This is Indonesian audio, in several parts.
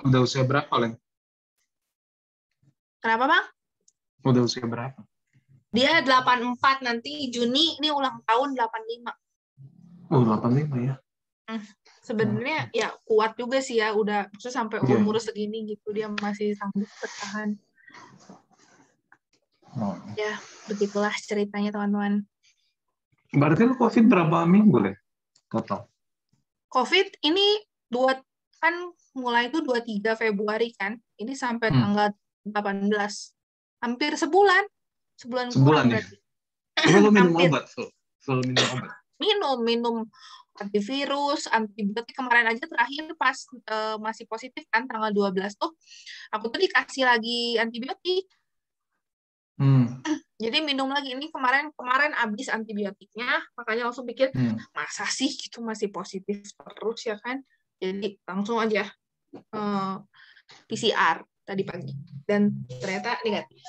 Udah usia berapa, Len? Kenapa, Bang? Udah usia berapa? Dia 84 nanti Juni, ini ulang tahun 85. Oh, 85 ya. Sebenarnya ya kuat juga sih ya, udah sampai Iya. umur segini gitu dia masih sanggup bertahan. Oh. Ya, begitulah ceritanya teman-teman. Berarti lu COVID berapa minggu, Len? Total. COVID ini kan mulai itu 23 Februari kan. Ini sampai tanggal 18. Hampir sebulan. Sebulan kurang ya? berarti. Tapi lu minum Hampir. obat, full minum obat. Minum antivirus, antibiotik. Kemarin aja terakhir pas masih positif kan tanggal 12 tuh aku tuh dikasih lagi antibiotik. Jadi minum lagi, ini kemarin habis antibiotiknya, makanya langsung pikir masa sih gitu masih positif terus ya kan. Jadi langsung aja PCR tadi pagi dan ternyata negatif.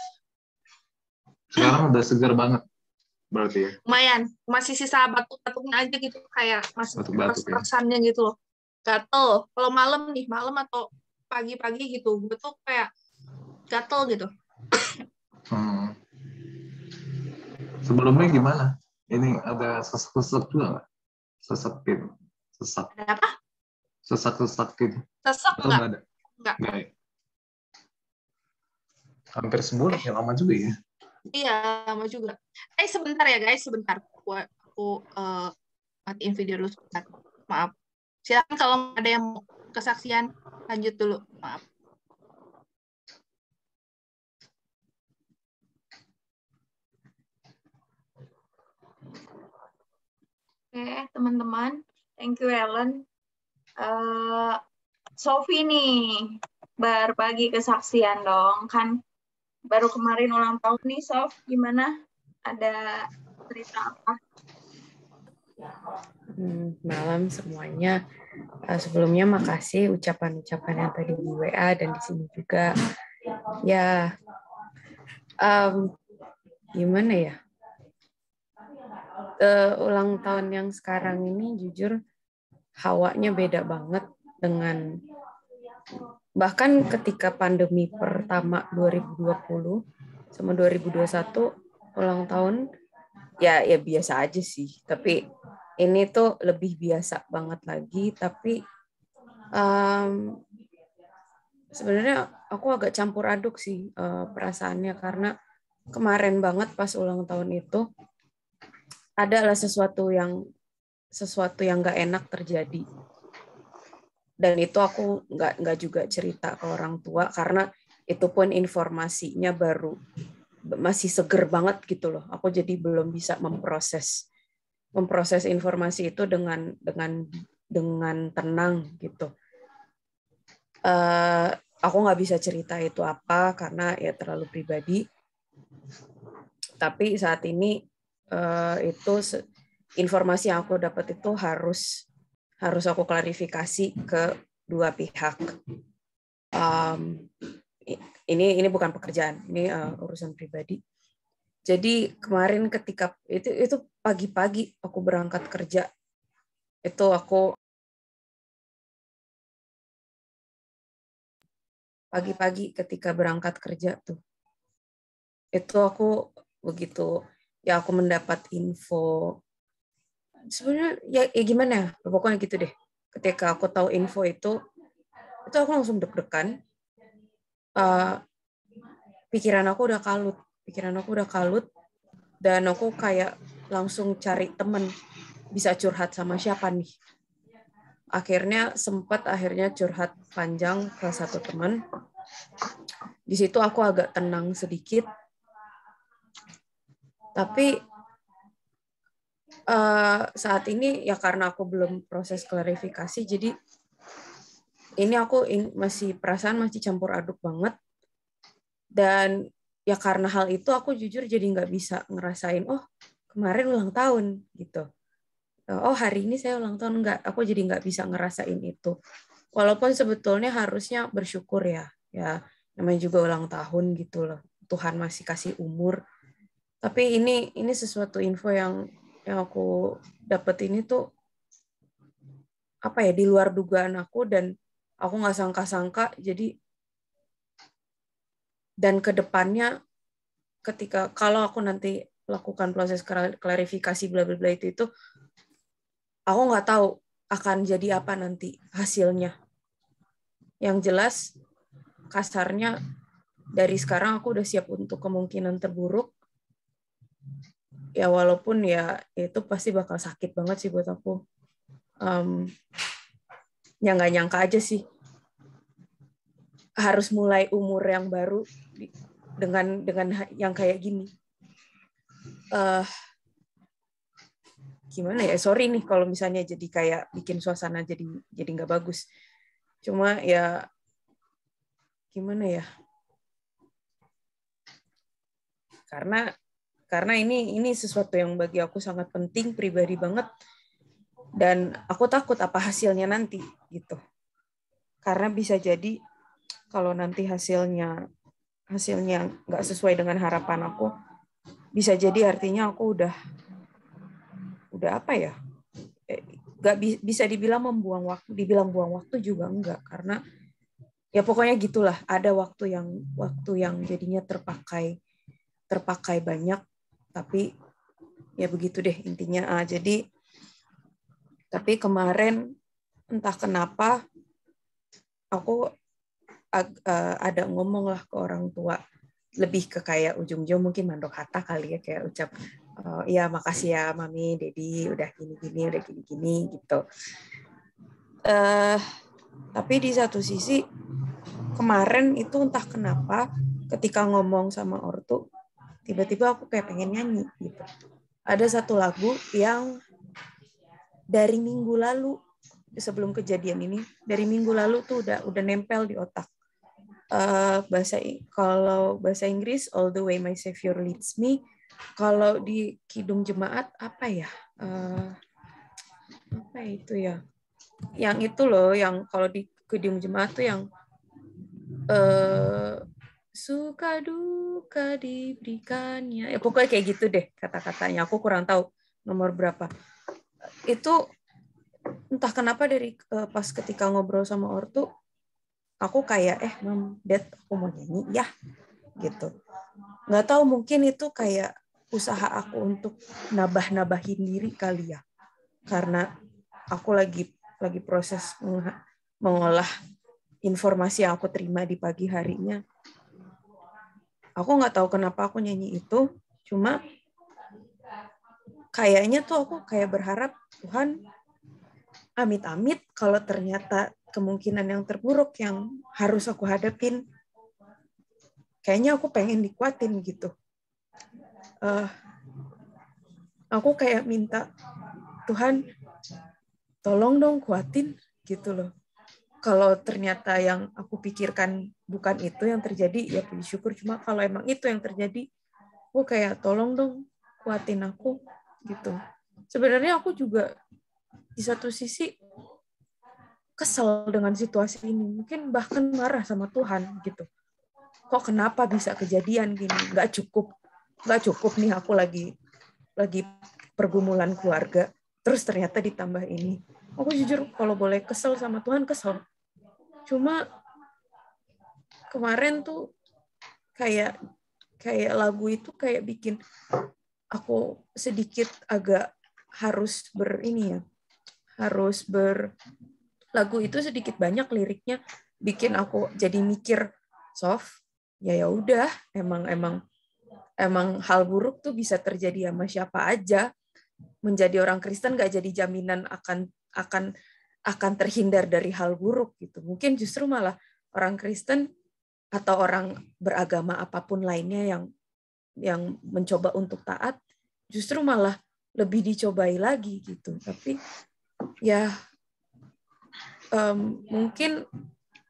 Sekarang udah segar banget berarti ya. Lumayan, masih sisa batuk-batuknya aja gitu, kayak masih keras-kerasannya gitu loh. Gatel. Kalau malam atau pagi-pagi gitu, gue tuh kayak gatel gitu. Sebelumnya gimana? Ini ada sesak-sesak juga nggak? Sesak. Ada apa? Sesak-sesak gitu. Sesak atau nggak ada? Nggak. Ya. Hampir sebulan ya, lama juga ya. Iya, lama juga. Sebentar ya guys, sebentar. Aku matiin video dulu sebentar. Maaf. Silakan kalau ada yang mau kesaksian, lanjut dulu. Maaf. Oke, teman-teman. Thank you, Ellen. Sophie nih, berbagi kesaksian dong. Kan baru kemarin ulang tahun nih, Sof. Gimana? Ada cerita apa? Malam semuanya. Sebelumnya makasih ucapan-ucapan yang tadi di WA dan di sini juga. Ya, gimana ya? Ulang tahun yang sekarang ini jujur hawanya beda banget dengan bahkan ketika pandemi pertama 2020 sama 2021 ulang tahun ya biasa aja sih, tapi ini tuh lebih biasa banget lagi. Tapi sebenarnya aku agak campur aduk sih perasaannya, karena kemarin banget pas ulang tahun itu adalah sesuatu yang nggak enak terjadi, dan itu aku nggak juga cerita ke orang tua karena itu pun informasinya baru masih seger banget gitu loh. Aku jadi belum bisa memproses informasi itu dengan tenang gitu. Aku nggak bisa cerita itu apa karena ya terlalu pribadi. Tapi saat ini itu informasi yang aku dapat itu harus aku klarifikasi ke dua pihak. Ini bukan pekerjaan, ini urusan pribadi. Jadi kemarin ketika itu pagi-pagi aku berangkat kerja, itu aku pagi-pagi ketika berangkat kerja tuh, itu aku begitu ya aku mendapat info, sebenarnya ya gimana ya, pokoknya gitu deh. Ketika aku tahu info itu aku langsung deg-degan. Pikiran aku udah kalut dan aku kayak langsung cari temen, bisa curhat sama siapa nih. Akhirnya curhat panjang ke satu teman. Di situ aku agak tenang sedikit. Tapi saat ini ya karena aku belum proses klarifikasi, jadi ini aku perasaan masih campur aduk banget. Dan ya karena hal itu aku jujur jadi nggak bisa ngerasain, oh kemarin ulang tahun gitu. Oh hari ini saya ulang tahun, aku jadi nggak bisa ngerasain itu. Walaupun sebetulnya harusnya bersyukur ya namanya juga ulang tahun gitu loh. Tuhan masih kasih umur. Tapi ini sesuatu info yang aku dapat ini tuh apa ya, di luar dugaan aku, dan aku nggak sangka-sangka. Jadi dan kedepannya ketika kalau aku nanti lakukan proses klarifikasi bla bla bla itu aku nggak tahu akan jadi apa nanti hasilnya. Yang jelas kasarnya dari sekarang aku udah siap untuk kemungkinan terburuk. Ya walaupun ya itu pasti bakal sakit banget sih buat aku. Ya nggak nyangka aja sih harus mulai umur yang baru dengan yang kayak gini. Gimana ya, sorry nih kalau misalnya jadi kayak bikin suasana jadi nggak bagus. Cuma ya gimana ya, karena ini sesuatu yang bagi aku sangat penting, pribadi banget, dan aku takut apa hasilnya nanti gitu. Karena bisa jadi kalau nanti hasilnya nggak sesuai dengan harapan aku, bisa jadi artinya aku udah apa ya, nggak bisa dibilang membuang waktu, dibilang buang waktu juga enggak, karena ya pokoknya gitulah, ada waktu yang jadinya terpakai banyak, tapi ya begitu deh intinya. Jadi tapi kemarin entah kenapa aku ada ngomong lah ke orang tua, lebih ke kayak ujung-ujung mungkin mandok hata kali ya, kayak ucap ya makasih ya mami, dedi udah gini gitu. Tapi di satu sisi kemarin itu entah kenapa ketika ngomong sama ortu, tiba-tiba aku kayak pengen nyanyi gitu. Ada satu lagu yang dari minggu lalu, sebelum kejadian ini, dari minggu lalu tuh udah nempel di otak. Kalau bahasa Inggris All the Way My Savior Leads Me. Kalau di Kidung Jemaat apa ya? Apa itu ya? Yang itu loh, yang kalau di Kidung Jemaat tuh yang suka duka diberikannya. Ya pokoknya kayak gitu deh kata-katanya. Aku kurang tahu nomor berapa. Itu entah kenapa dari pas ketika ngobrol sama ortu, aku kayak Mom, Dad, aku mau nyanyi ya gitu. Nggak tahu, mungkin itu kayak usaha aku untuk nabahin diri kali ya, karena aku lagi proses mengolah informasi yang aku terima di pagi harinya. Aku nggak tahu kenapa aku nyanyi itu, cuma kayaknya tuh aku kayak berharap, Tuhan, amit-amit kalau ternyata kemungkinan yang terburuk yang harus aku hadapin, kayaknya aku pengen dikuatin gitu. Aku kayak minta, Tuhan, tolong dong kuatin gitu loh. Kalau ternyata yang aku pikirkan bukan itu yang terjadi, ya puji syukur. Cuma kalau emang itu yang terjadi, aku kayak tolong dong kuatin aku gitu. Sebenarnya aku juga di satu sisi kesel dengan situasi ini, mungkin bahkan marah sama Tuhan gitu. Kok kenapa bisa kejadian gini? Nggak cukup nih aku lagi pergumulan keluarga, terus ternyata ditambah ini. Aku jujur kalau boleh kesel sama Tuhan, kesel. Cuma kemarin tuh kayak lagu itu kayak bikin aku sedikit agak lagu itu sedikit banyak liriknya bikin aku jadi mikir, Sof, ya udah, emang hal buruk tuh bisa terjadi sama siapa aja. Menjadi orang Kristen gak jadi jaminan akan terhindar dari hal buruk gitu. Mungkin justru malah orang Kristen atau orang beragama apapun lainnya yang mencoba untuk taat, justru malah lebih dicobai lagi gitu. Tapi ya mungkin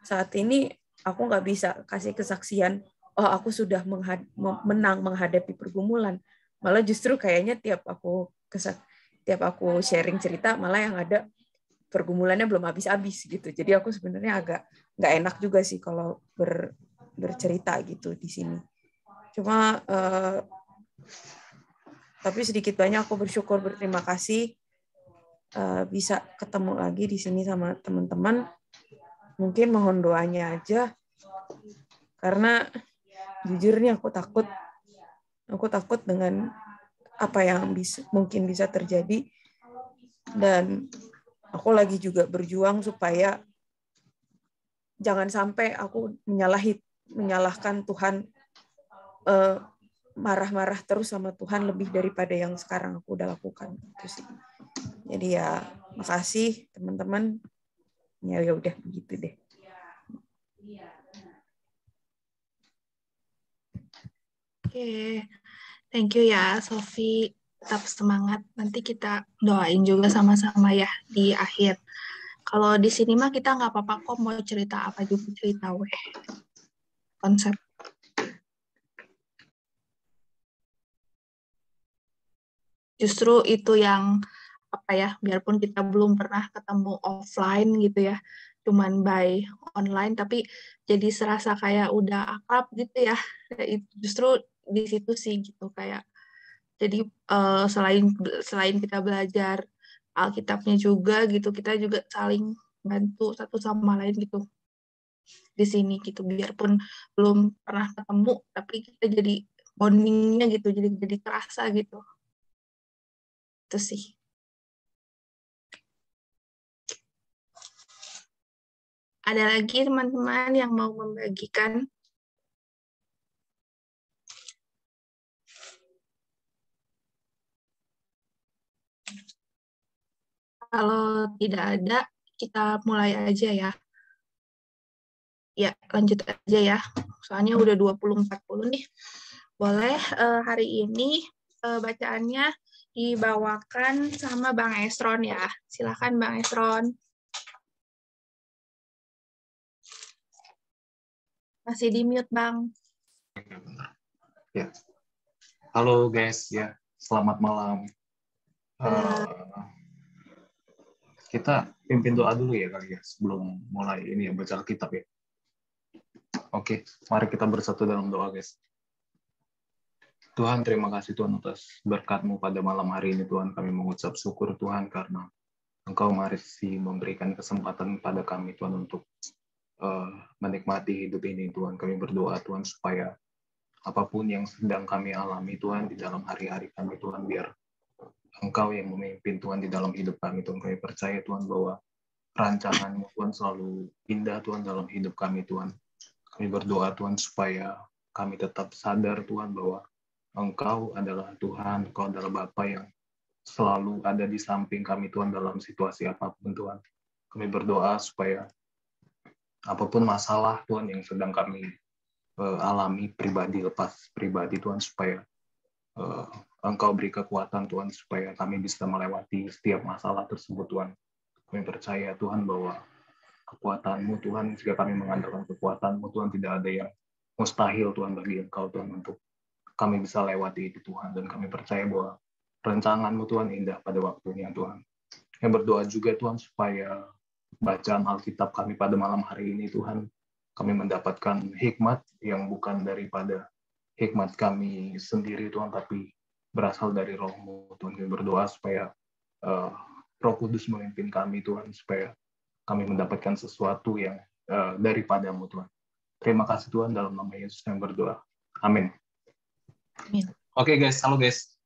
saat ini aku nggak bisa kasih kesaksian, aku sudah menang menghadapi pergumulan. Malah justru kayaknya tiap aku sharing cerita, malah yang ada pergumulannya belum habis-habis gitu. Jadi aku sebenarnya agak nggak enak juga sih kalau bercerita gitu di sini. Cuma tapi sedikit banyak aku bersyukur, berterima kasih bisa ketemu lagi di sini sama teman-teman. mungkin mohon doanya aja, karena jujur nih aku takut dengan apa yang mungkin bisa terjadi, dan aku lagi juga berjuang supaya jangan sampai aku menyalahkan Tuhan, marah-marah terus sama Tuhan lebih daripada yang sekarang aku udah lakukan gitu sih. Jadi ya makasih teman-teman, ya udah begitu deh. Oke, thank you ya Sofi, tetap semangat. Nanti kita doain juga sama-sama ya di akhir. Kalau di sini mah kita nggak apa-apa kok, mau cerita apa juga cerita weh. Konsep. Justru itu yang apa ya, biarpun kita belum pernah ketemu offline gitu ya, cuman by online, tapi jadi serasa kayak udah akrab gitu ya. Justru di situ sih gitu, kayak jadi selain kita belajar Alkitabnya juga gitu, kita juga saling bantu satu sama lain gitu di sini gitu, biarpun belum pernah ketemu tapi kita jadi bondingnya gitu, jadi terasa gitu. Itu sih. Ada lagi teman-teman yang mau membagikan? Kalau tidak ada, kita mulai aja ya. Ya, lanjut aja ya. Soalnya udah 20.40 nih. Boleh hari ini bacaannya dibawakan sama Bang Esron ya. Silakan Bang Esron. Masih di mute, Bang. Ya. Halo guys, ya selamat malam. Kita pimpin doa dulu ya kali ya sebelum mulai ini ya baca Alkitab ya. Oke, mari kita bersatu dalam doa guys. Tuhan, terima kasih Tuhan atas berkat-Mu pada malam hari ini Tuhan. Kami mengucap syukur Tuhan karena Engkau masih memberikan kesempatan pada kami Tuhan untuk menikmati hidup ini Tuhan. Kami berdoa Tuhan supaya apapun yang sedang kami alami Tuhan di dalam hari-hari kami Tuhan, biar Engkau yang memimpin Tuhan di dalam hidup kami Tuhan. Kami percaya Tuhan bahwa rancangan-Mu Tuhan selalu indah Tuhan dalam hidup kami Tuhan. Kami berdoa Tuhan supaya kami tetap sadar Tuhan bahwa Engkau adalah Tuhan, Engkau adalah Bapa yang selalu ada di samping kami Tuhan dalam situasi apapun Tuhan. Kami berdoa supaya apapun masalah Tuhan yang sedang kami alami pribadi lepas pribadi Tuhan, supaya Engkau beri kekuatan Tuhan supaya kami bisa melewati setiap masalah tersebut Tuhan. Kami percaya Tuhan bahwa kekuatan-Mu Tuhan, jika kami mengandalkan kekuatan-Mu Tuhan, tidak ada yang mustahil Tuhan bagi Engkau Tuhan untuk kami bisa lewati itu Tuhan. Dan kami percaya bahwa rancangan-Mu Tuhan indah pada waktunya Tuhan. Yang berdoa juga Tuhan supaya bacaan Alkitab kami pada malam hari ini Tuhan, kami mendapatkan hikmat yang bukan daripada hikmat kami sendiri Tuhan, tapi berasal dari Roh-Mu Tuhan. Kami berdoa supaya Roh Kudus memimpin kami Tuhan, supaya kami mendapatkan sesuatu yang daripada-Mu Tuhan. Terima kasih Tuhan, dalam nama Yesus yang berdoa. Amin. Amin. Oke guys, halo guys.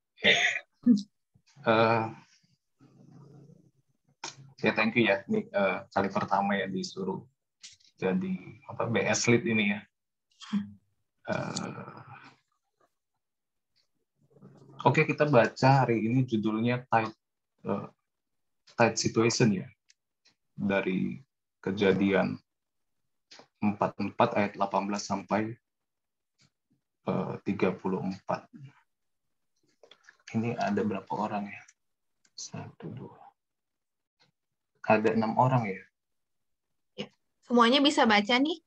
Ya thank you ya, ini kali pertama ya disuruh jadi BS Lead ini ya. Oke, kita baca hari ini judulnya Tight Situation ya, dari Kejadian 44 ayat 18 sampai 34. Ini ada berapa orang ya? 1, 2. Ada 6 orang ya? Ya. Semuanya bisa baca nih?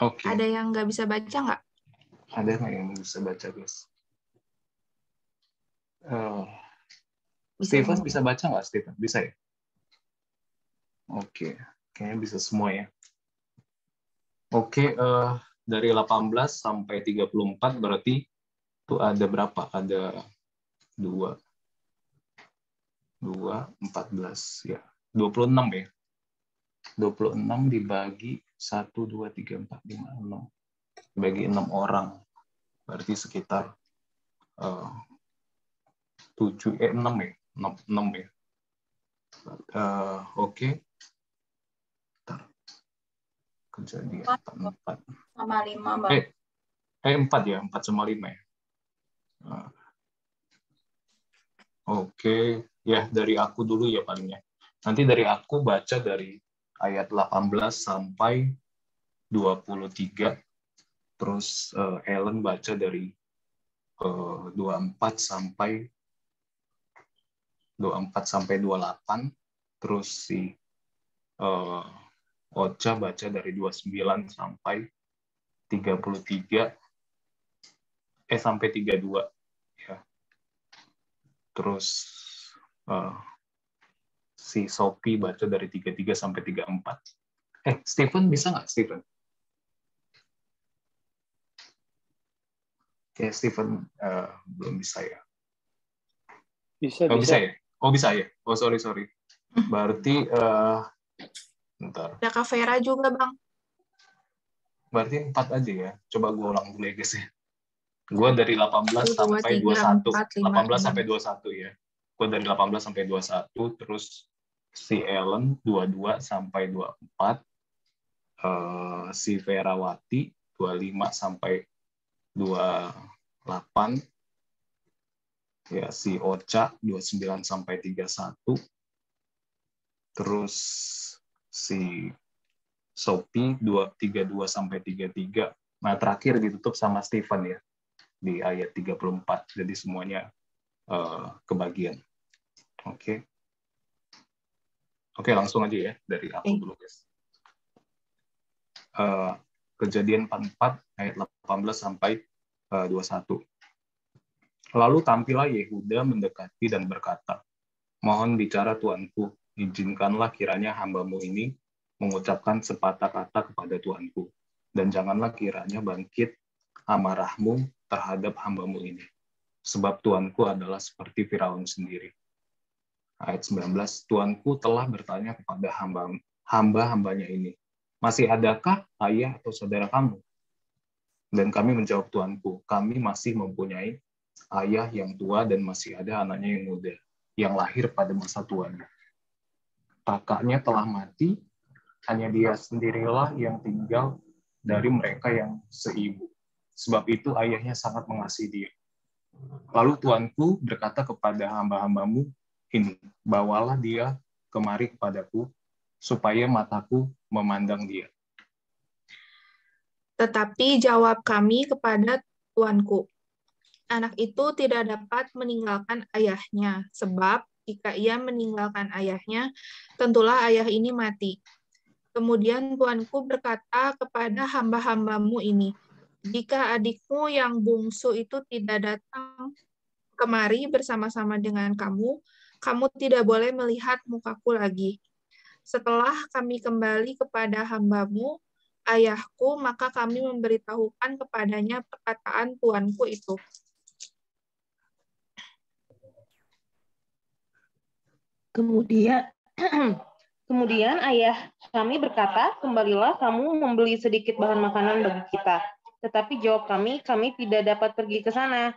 Oke. Ada yang nggak bisa baca nggak? Ada nggak yang bisa baca, guys? Stephen bisa baca nggak, Stephen? Bisa ya? Oke. Kayaknya bisa semua ya. Oke, dari 18 sampai 34 berarti itu ada berapa? Ada 2, 14 ya. 26 ya. 26 dibagi 1, 2, 3, 4, 5, 6. Dibagi 6 orang. Berarti sekitar 6 ya? 6 ya. Oke. Kejadian 4. Sama 5, Bang. 4 ya, 4 sama 5 ya. Oke, ya dari aku dulu ya palingnya. Nanti dari aku baca dari ayat 18 sampai 23. Terus Ellen baca dari 24 sampai 28. Terus si Ocha baca dari 29 sampai 33. Sampai 32. Ya. Terus si Sophie baca dari 33 sampai 34. Stephen bisa nggak, Stephen? Kayak Stephen belum bisa ya. Bisa. Bisa ya? Bisa ya? Sorry. Berarti bentar. Ada Kak Vera juga, Bang. Berarti 4 aja ya. Coba gue ulang dulu ya, guys ya. Gue dari 18 sampai 21. 18 sampai 21 ya. Gue dari 18 sampai 21, terus si Ellen 22 sampai 24, si Verawati 25 sampai 28, ya si Ocha 29 sampai 31, terus si Sophie 32 sampai 33. Nah, terakhir ditutup sama Stephen ya di ayat 34. Jadi semuanya kebagian. Oke, langsung aja ya dari aku dulu, guys. Kejadian 44 ayat 18 sampai 21. Lalu tampillah Yehuda mendekati dan berkata, "Mohon bicara Tuanku, izinkanlah kiranya hambamu ini mengucapkan sepatah kata kepada Tuanku, dan janganlah kiranya bangkit amarahmu terhadap hambamu ini, sebab Tuanku adalah seperti Firaun sendiri." Ayat 19, Tuanku telah bertanya kepada hamba-hambanya ini, "Masih adakah ayah atau saudara kamu?" Dan kami menjawab, "Tuanku, kami masih mempunyai ayah yang tua dan masih ada anaknya yang muda, yang lahir pada masa tuanya. Kakaknya telah mati, hanya dia sendirilah yang tinggal dari mereka yang seibu. Sebab itu ayahnya sangat mengasihi dia. Lalu Tuanku berkata kepada hamba-hambamu ini, bawalah dia kemari kepadaku, supaya mataku memandang dia." Tetapi jawab kami kepada Tuanku, anak itu tidak dapat meninggalkan ayahnya, sebab jika ia meninggalkan ayahnya, tentulah ayah ini mati. Kemudian Tuanku berkata kepada hamba-hambamu ini, jika adikmu yang bungsu itu tidak datang kemari bersama-sama dengan kamu, kamu tidak boleh melihat mukaku lagi. Setelah kami kembali kepada hambamu, ayahku, maka kami memberitahukan kepadanya perkataan tuanku itu. Kemudian ayah kami berkata, kembalilah kamu membeli sedikit bahan makanan bagi kita. Tetapi jawab kami tidak dapat pergi ke sana.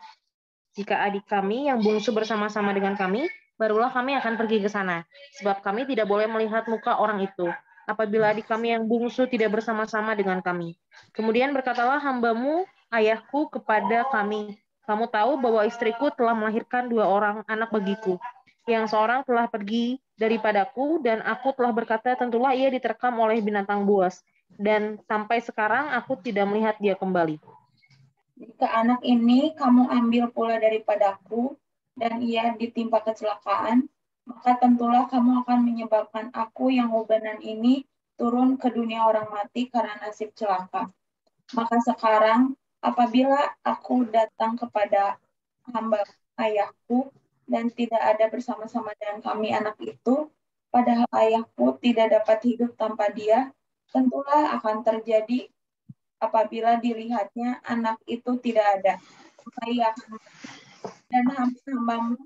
Jika adik kami yang bungsu bersama-sama dengan kami, barulah kami akan pergi ke sana. Sebab kami tidak boleh melihat muka orang itu, apabila adik kami yang bungsu tidak bersama-sama dengan kami. Kemudian berkatalah hambamu, ayahku, kepada kami, kamu tahu bahwa istriku telah melahirkan 2 orang anak bagiku. Yang seorang telah pergi daripadaku, dan aku telah berkata, tentulah ia diterkam oleh binatang buas. Dan sampai sekarang aku tidak melihat dia kembali. Jika anak ini kamu ambil pula daripadaku, dan ia ditimpa kecelakaan, maka tentulah kamu akan menyebabkan aku yang ubanan ini turun ke dunia orang mati karena nasib celaka. Maka sekarang, apabila aku datang kepada hamba ayahku, dan tidak ada bersama-sama dengan kami anak itu, padahal ayahku tidak dapat hidup tanpa dia, tentulah akan terjadi apabila dilihatnya anak itu tidak ada, maka ia akan mati. Dan hamba-hambamu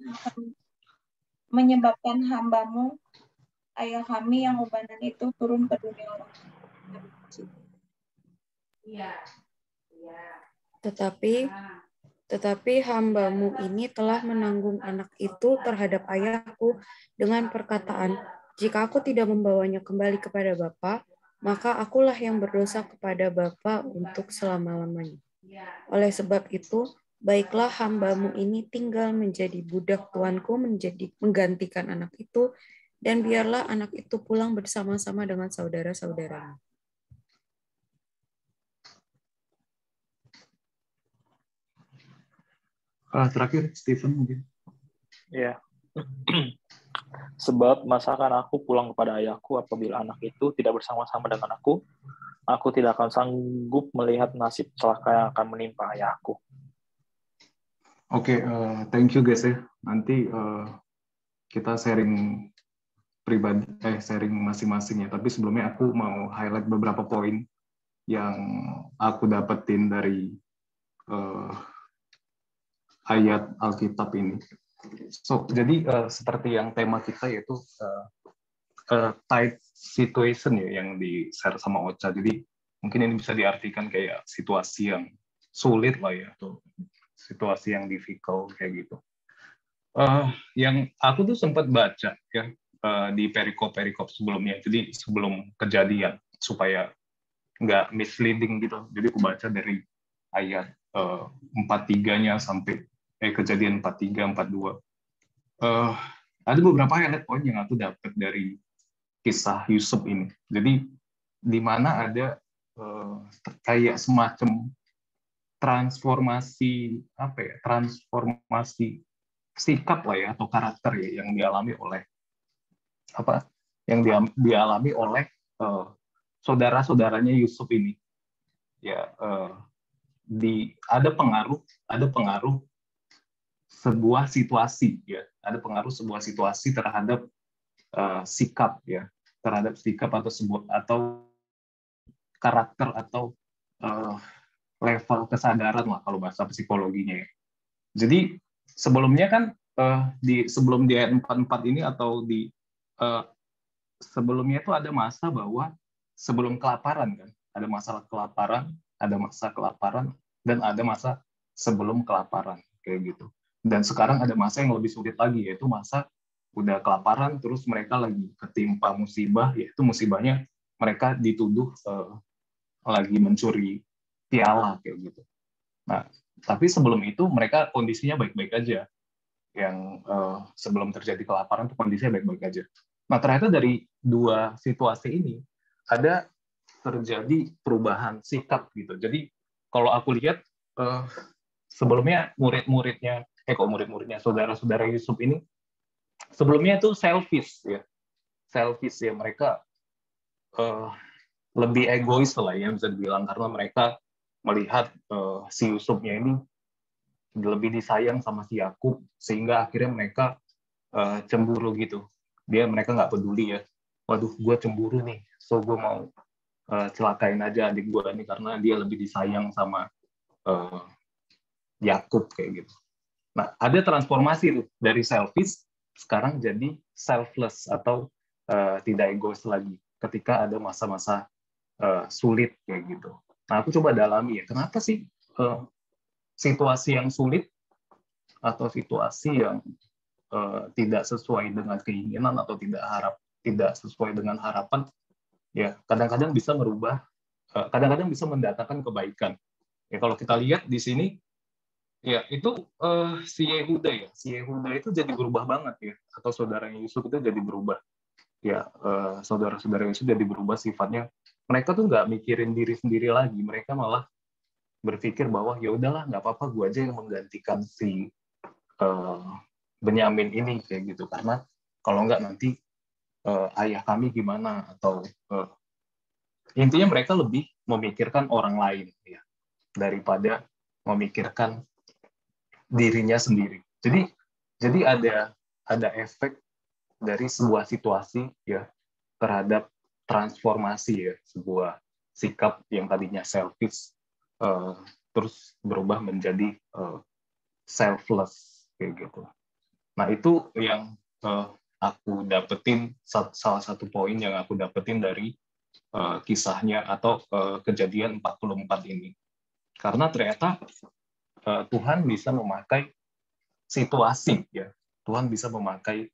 akan menyebabkan hambamu ayah kami yang ubanan itu turun ke dunia orang. Tetapi hamba-Mu ini telah menanggung anak itu terhadap ayahku dengan perkataan, jika aku tidak membawanya kembali kepada Bapa, maka akulah yang berdosa kepada Bapa untuk selama-lamanya. Oleh sebab itu, baiklah hamba-Mu ini tinggal menjadi budak tuanku menggantikan anak itu, dan biarlah anak itu pulang bersama-sama dengan saudara-saudaranya. Terakhir, Stephen mungkin. Ya. Sebab masakan aku pulang kepada ayahku apabila anak itu tidak bersama-sama dengan aku tidak akan sanggup melihat nasib celaka yang akan menimpa ayahku. Oke, thank you guys ya. Nanti kita sharing pribadi, sharing masing-masing ya. Tapi sebelumnya aku mau highlight beberapa poin yang aku dapetin dari ayat Alkitab ini. So, jadi seperti yang tema kita yaitu tight situation ya yang di-share sama Ocha. Jadi mungkin ini bisa diartikan kayak situasi yang sulit lah ya, atau situasi yang difficult kayak gitu. Yang aku tuh sempat baca ya di perikop-perikop sebelumnya. Jadi sebelum kejadian supaya nggak misleading gitu. Jadi aku baca dari ayat 43-nya sampai kejadian 43, 42. Ada beberapa highlight point yang aku dapat dari kisah Yusuf ini. Jadi di mana ada kayak semacam transformasi transformasi sikap lah ya, atau karakter ya yang dialami oleh dialami oleh saudara-saudaranya Yusuf ini. Ya, ada pengaruh sebuah situasi ya, ada pengaruh sebuah situasi terhadap sikap ya, terhadap sikap atau karakter atau level kesadaran lah kalau bahasa psikologinya ya. Jadi sebelumnya kan sebelum di ayat 44 ini atau sebelumnya itu ada masa bahwa sebelum kelaparan kan, ada masalah kelaparan, ada masa kelaparan, dan ada masa sebelum kelaparan kayak gitu. Dan sekarang ada masa yang lebih sulit lagi, yaitu masa udah kelaparan, terus mereka lagi ketimpa musibah, yaitu musibahnya mereka dituduh lagi mencuri piala kayak gitu. Nah, tapi sebelum itu mereka kondisinya baik-baik aja. Yang sebelum terjadi kelaparan itu kondisinya baik-baik aja. Nah, ternyata dari dua situasi ini ada terjadi perubahan sikap gitu. Jadi kalau aku lihat sebelumnya murid-muridnya saudara-saudara Yusuf ini sebelumnya itu selfish ya mereka lebih egois lah ya bisa dibilang, karena mereka melihat si Yusufnya ini lebih disayang sama si Yakub sehingga akhirnya mereka cemburu gitu. Mereka nggak peduli ya, waduh gue cemburu nih, so gue mau celakain aja adik gue nih karena dia lebih disayang sama Yakub kayak gitu. Nah, ada transformasi tuh dari selfish sekarang jadi selfless atau tidak egois lagi ketika ada masa-masa sulit kayak gitu. Nah, aku coba dalami ya, kenapa sih situasi yang sulit atau situasi yang tidak sesuai dengan keinginan atau tidak sesuai dengan harapan ya kadang-kadang bisa merubah, kadang-kadang bisa mendatangkan kebaikan. Ya kalau kita lihat di sini ya itu si Yehuda itu jadi berubah banget ya, atau saudaranya Yusuf itu jadi berubah ya, saudara-saudara Yusuf jadi berubah sifatnya. Mereka tuh nggak mikirin diri sendiri lagi, mereka malah berpikir bahwa ya udahlah nggak apa-apa, gue aja yang menggantikan si Benyamin ini kayak gitu, karena kalau nggak nanti ayah kami gimana, atau intinya mereka lebih memikirkan orang lain ya daripada memikirkan dirinya sendiri. Jadi ada efek dari sebuah situasi ya terhadap transformasi ya sebuah sikap yang tadinya selfish terus berubah menjadi selfless kayak gitu. Nah itu yang aku dapetin, salah satu poin yang aku dapetin dari kisahnya atau kejadian 44 ini. Karena ternyata Tuhan bisa memakai situasi, ya. Tuhan bisa memakai,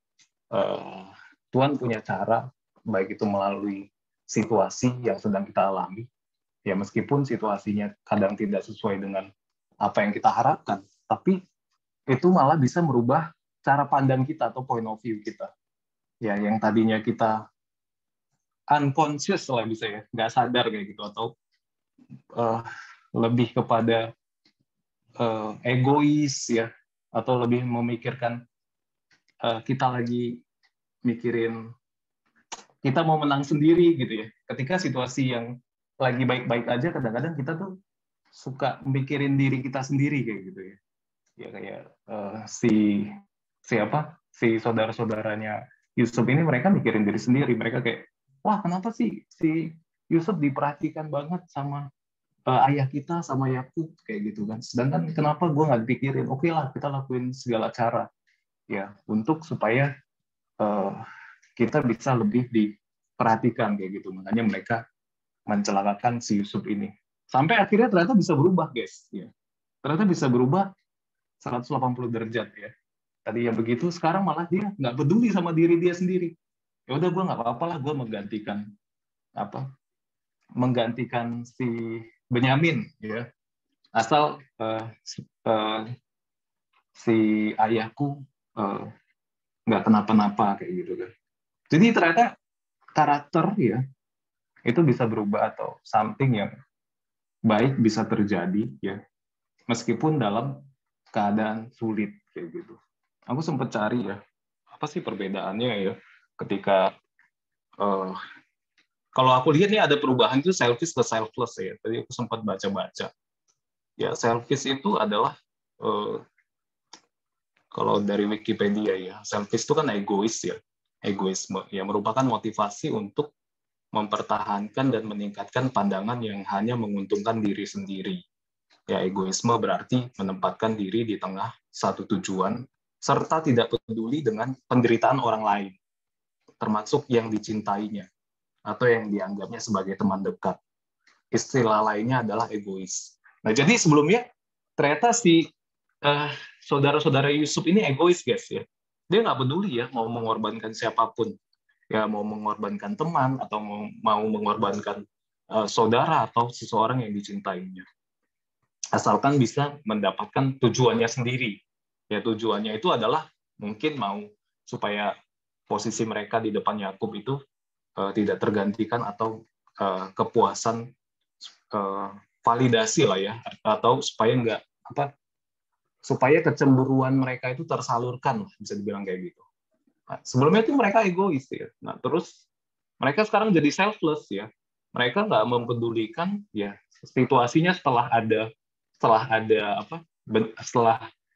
Tuhan punya cara, baik itu melalui situasi yang sedang kita alami, ya meskipun situasinya kadang tidak sesuai dengan apa yang kita harapkan, tapi itu malah bisa merubah cara pandang kita atau point of view kita. Ya, yang tadinya kita unconscious lah bisa ya, nggak sadar kayak gitu, atau lebih kepada egois ya, atau lebih memikirkan kita lagi mikirin kita mau menang sendiri gitu ya. Ketika situasi yang lagi baik-baik aja, kadang-kadang kita tuh suka mikirin diri kita sendiri kayak gitu ya. Ya kayak si saudara-saudaranya Yusuf ini, mereka mikirin diri sendiri. Mereka kayak, wah kenapa sih si Yusuf diperhatikan banget sama ayah kita, sama Yakub kayak gitu kan. Sedangkan kenapa gue nggak dipikirin, oke lah kita lakuin segala cara ya untuk supaya kita bisa lebih diperhatikan kayak gitu. Makanya mereka mencelakakan si Yusuf ini. Sampai akhirnya ternyata bisa berubah, guys. Ya. Ternyata bisa berubah 180 derajat ya. Tadi yang begitu, sekarang malah dia nggak peduli sama diri dia sendiri. Ya udah, gue nggak apa-apa lah, gue menggantikan si Benyamin ya. Asal si ayahku nggak kenapa-napa kayak gitu kan. Jadi ternyata karakter ya itu bisa berubah, atau something yang baik bisa terjadi ya, meskipun dalam keadaan sulit kayak gitu. Aku sempat cari ya, apa sih perbedaannya ya ketika kalau aku lihat nih ada perubahan itu selfish ke selfless ya. Tadi aku sempat baca-baca. Ya, selfish itu adalah kalau dari Wikipedia ya, selfish itu kan egois ya. Egoisme yang merupakan motivasi untuk mempertahankan dan meningkatkan pandangan yang hanya menguntungkan diri sendiri. Ya, egoisme berarti menempatkan diri di tengah satu tujuan serta tidak peduli dengan penderitaan orang lain, termasuk yang dicintainya atau yang dianggapnya sebagai teman dekat. Istilah lainnya adalah egois. Nah, jadi sebelumnya ternyata si saudara-saudara Yusuf ini egois, guys ya. Dia nggak peduli ya mau mengorbankan siapapun. Ya mau mengorbankan teman atau mau mengorbankan saudara atau seseorang yang dicintainya. Asalkan bisa mendapatkan tujuannya sendiri. Ya tujuannya itu adalah mungkin mau supaya posisi mereka di depan Yakub itu tidak tergantikan, atau kepuasan validasi lah ya, atau supaya kecemburuan mereka itu tersalurkan, bisa dibilang kayak gitu. Nah, sebelumnya itu mereka egois ya. Nah, terus mereka sekarang jadi selfless ya. Mereka nggak mempedulikan ya situasinya setelah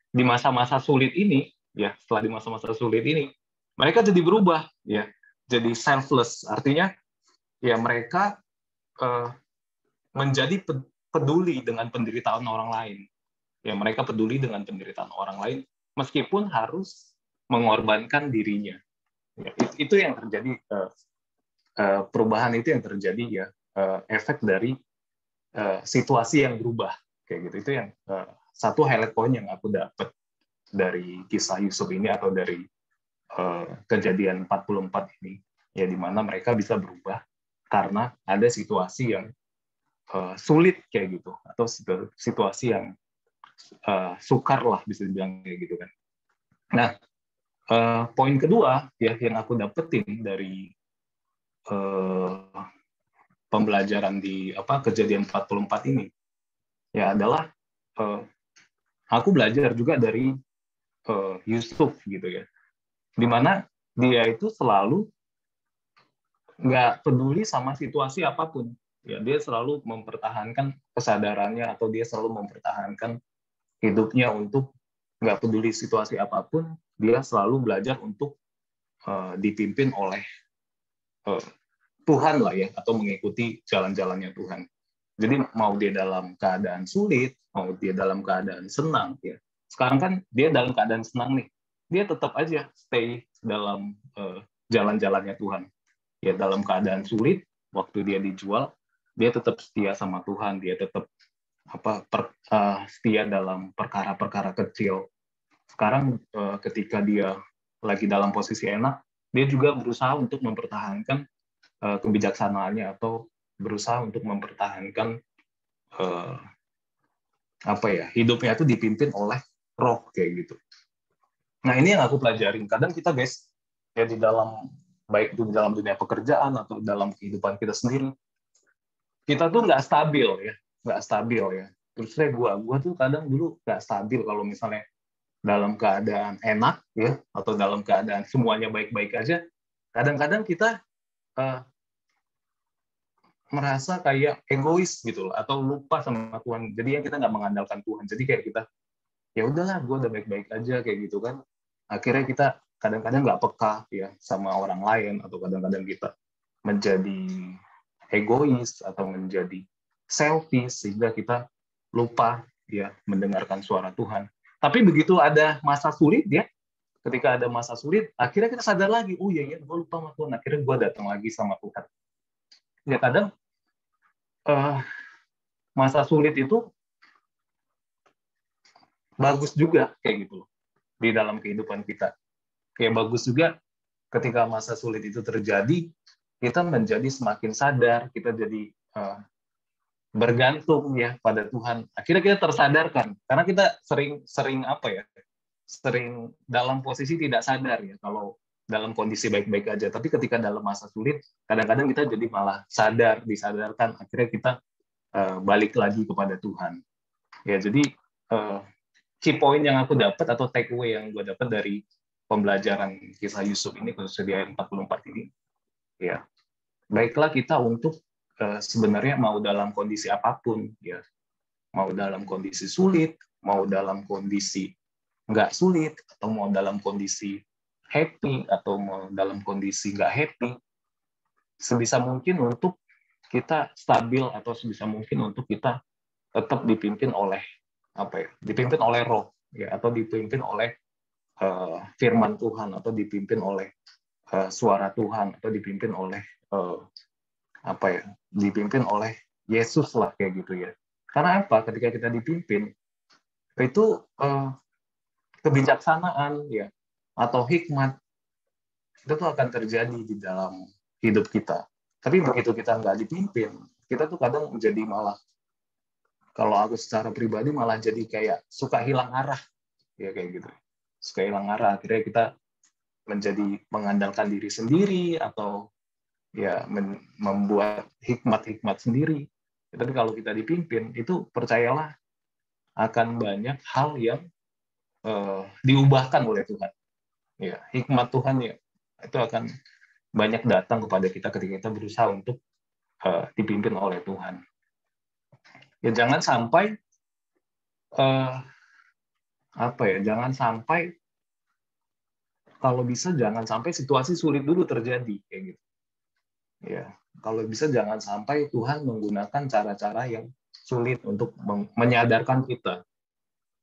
di masa-masa sulit ini ya, setelah di masa-masa sulit ini mereka jadi berubah ya, jadi selfless. Artinya ya mereka menjadi peduli dengan penderitaan orang lain. Ya mereka peduli dengan penderitaan orang lain meskipun harus mengorbankan dirinya. Ya, itu yang terjadi, perubahan itu yang terjadi ya, efek dari situasi yang berubah kayak gitu. Itu yang satu highlight point yang aku dapat dari kisah Yusuf ini, atau dari kejadian 44 ini ya, di mana mereka bisa berubah karena ada situasi yang sulit kayak gitu, atau situasi yang sukar lah bisa dibilang kayak gitu kan. Nah, poin kedua ya yang aku dapetin dari pembelajaran di kejadian 44 ini ya adalah aku belajar juga dari Yusuf gitu ya, dimana dia itu selalu nggak peduli sama situasi apapun ya, dia selalu mempertahankan kesadarannya, atau dia selalu mempertahankan hidupnya untuk nggak peduli situasi apapun. Dia selalu belajar untuk dipimpin oleh Tuhan lah ya, atau mengikuti jalan-jalannya Tuhan. Jadi mau dia dalam keadaan sulit, mau dia dalam keadaan senang ya. Sekarang kan dia dalam keadaan senang nih, dia tetap aja stay dalam jalan-jalannya Tuhan. Ya dalam keadaan sulit, waktu dia dijual, dia tetap setia sama Tuhan, dia tetap setia dalam perkara-perkara kecil. Sekarang ketika dia lagi dalam posisi enak, dia juga berusaha untuk mempertahankan kebijaksanaannya atau berusaha untuk mempertahankan hidupnya itu dipimpin oleh roh kayak gitu. Nah ini yang aku pelajarin. Kadang kita guys ya di dalam, baik itu di dalam dunia pekerjaan atau dalam kehidupan kita sendiri, kita tuh nggak stabil ya. Terus gue tuh kadang dulu nggak stabil kalau misalnya dalam keadaan enak ya atau dalam keadaan semuanya baik-baik aja. Kadang-kadang kita merasa kayak egois gitu loh, atau lupa sama Tuhan. Jadi ya kita nggak mengandalkan Tuhan. Jadi kayak kita ya udahlah, gue udah baik-baik aja kayak gitu kan. Akhirnya kita kadang-kadang nggak peka ya sama orang lain, atau kadang-kadang kita menjadi egois atau menjadi selfish sehingga kita lupa ya mendengarkan suara Tuhan. Tapi begitu ada masa sulit ya, ketika ada masa sulit, akhirnya kita sadar lagi, oh iya gue lupa sama Tuhan. Akhirnya gue datang lagi sama Tuhan. Ya kadang masa sulit itu bagus juga kayak gitu loh di dalam kehidupan kita. Kayak bagus juga ketika masa sulit itu terjadi, kita menjadi semakin sadar, kita jadi bergantung ya pada Tuhan. Akhirnya kita tersadarkan karena kita sering dalam posisi tidak sadar ya kalau dalam kondisi baik-baik aja. Tapi ketika dalam masa sulit, kadang-kadang kita jadi malah disadarkan. Akhirnya kita balik lagi kepada Tuhan. Ya jadi key point yang aku dapat atau take away yang gue dapat dari pembelajaran kisah Yusuf ini, khususnya di ayat 44 ini, ya baiklah kita untuk sebenarnya mau dalam kondisi apapun, ya mau dalam kondisi sulit, mau dalam kondisi nggak sulit, atau mau dalam kondisi happy, atau mau dalam kondisi nggak happy, sebisa mungkin untuk kita stabil, atau sebisa mungkin untuk kita tetap dipimpin oleh dipimpin oleh roh, ya, atau dipimpin oleh firman Tuhan, atau dipimpin oleh suara Tuhan, atau dipimpin oleh dipimpin oleh Yesus lah kayak gitu ya. Karena apa? Ketika kita dipimpin itu kebijaksanaan ya atau hikmat itu tuh akan terjadi di dalam hidup kita. Tapi begitu kita nggak dipimpin, kita tuh kadang menjadi malah, kalau aku secara pribadi malah jadi kayak suka hilang arah ya kayak gitu. Suka hilang arah, akhirnya kita menjadi mengandalkan diri sendiri atau ya membuat hikmat-hikmat sendiri. Tapi kalau kita dipimpin, itu percayalah akan banyak hal yang diubahkan oleh Tuhan. Ya, hikmat Tuhan ya itu akan banyak datang kepada kita ketika kita berusaha untuk dipimpin oleh Tuhan. Ya jangan sampai jangan sampai, kalau bisa jangan sampai situasi sulit dulu terjadi kayak gitu. Ya, kalau bisa jangan sampai Tuhan menggunakan cara-cara yang sulit untuk menyadarkan kita.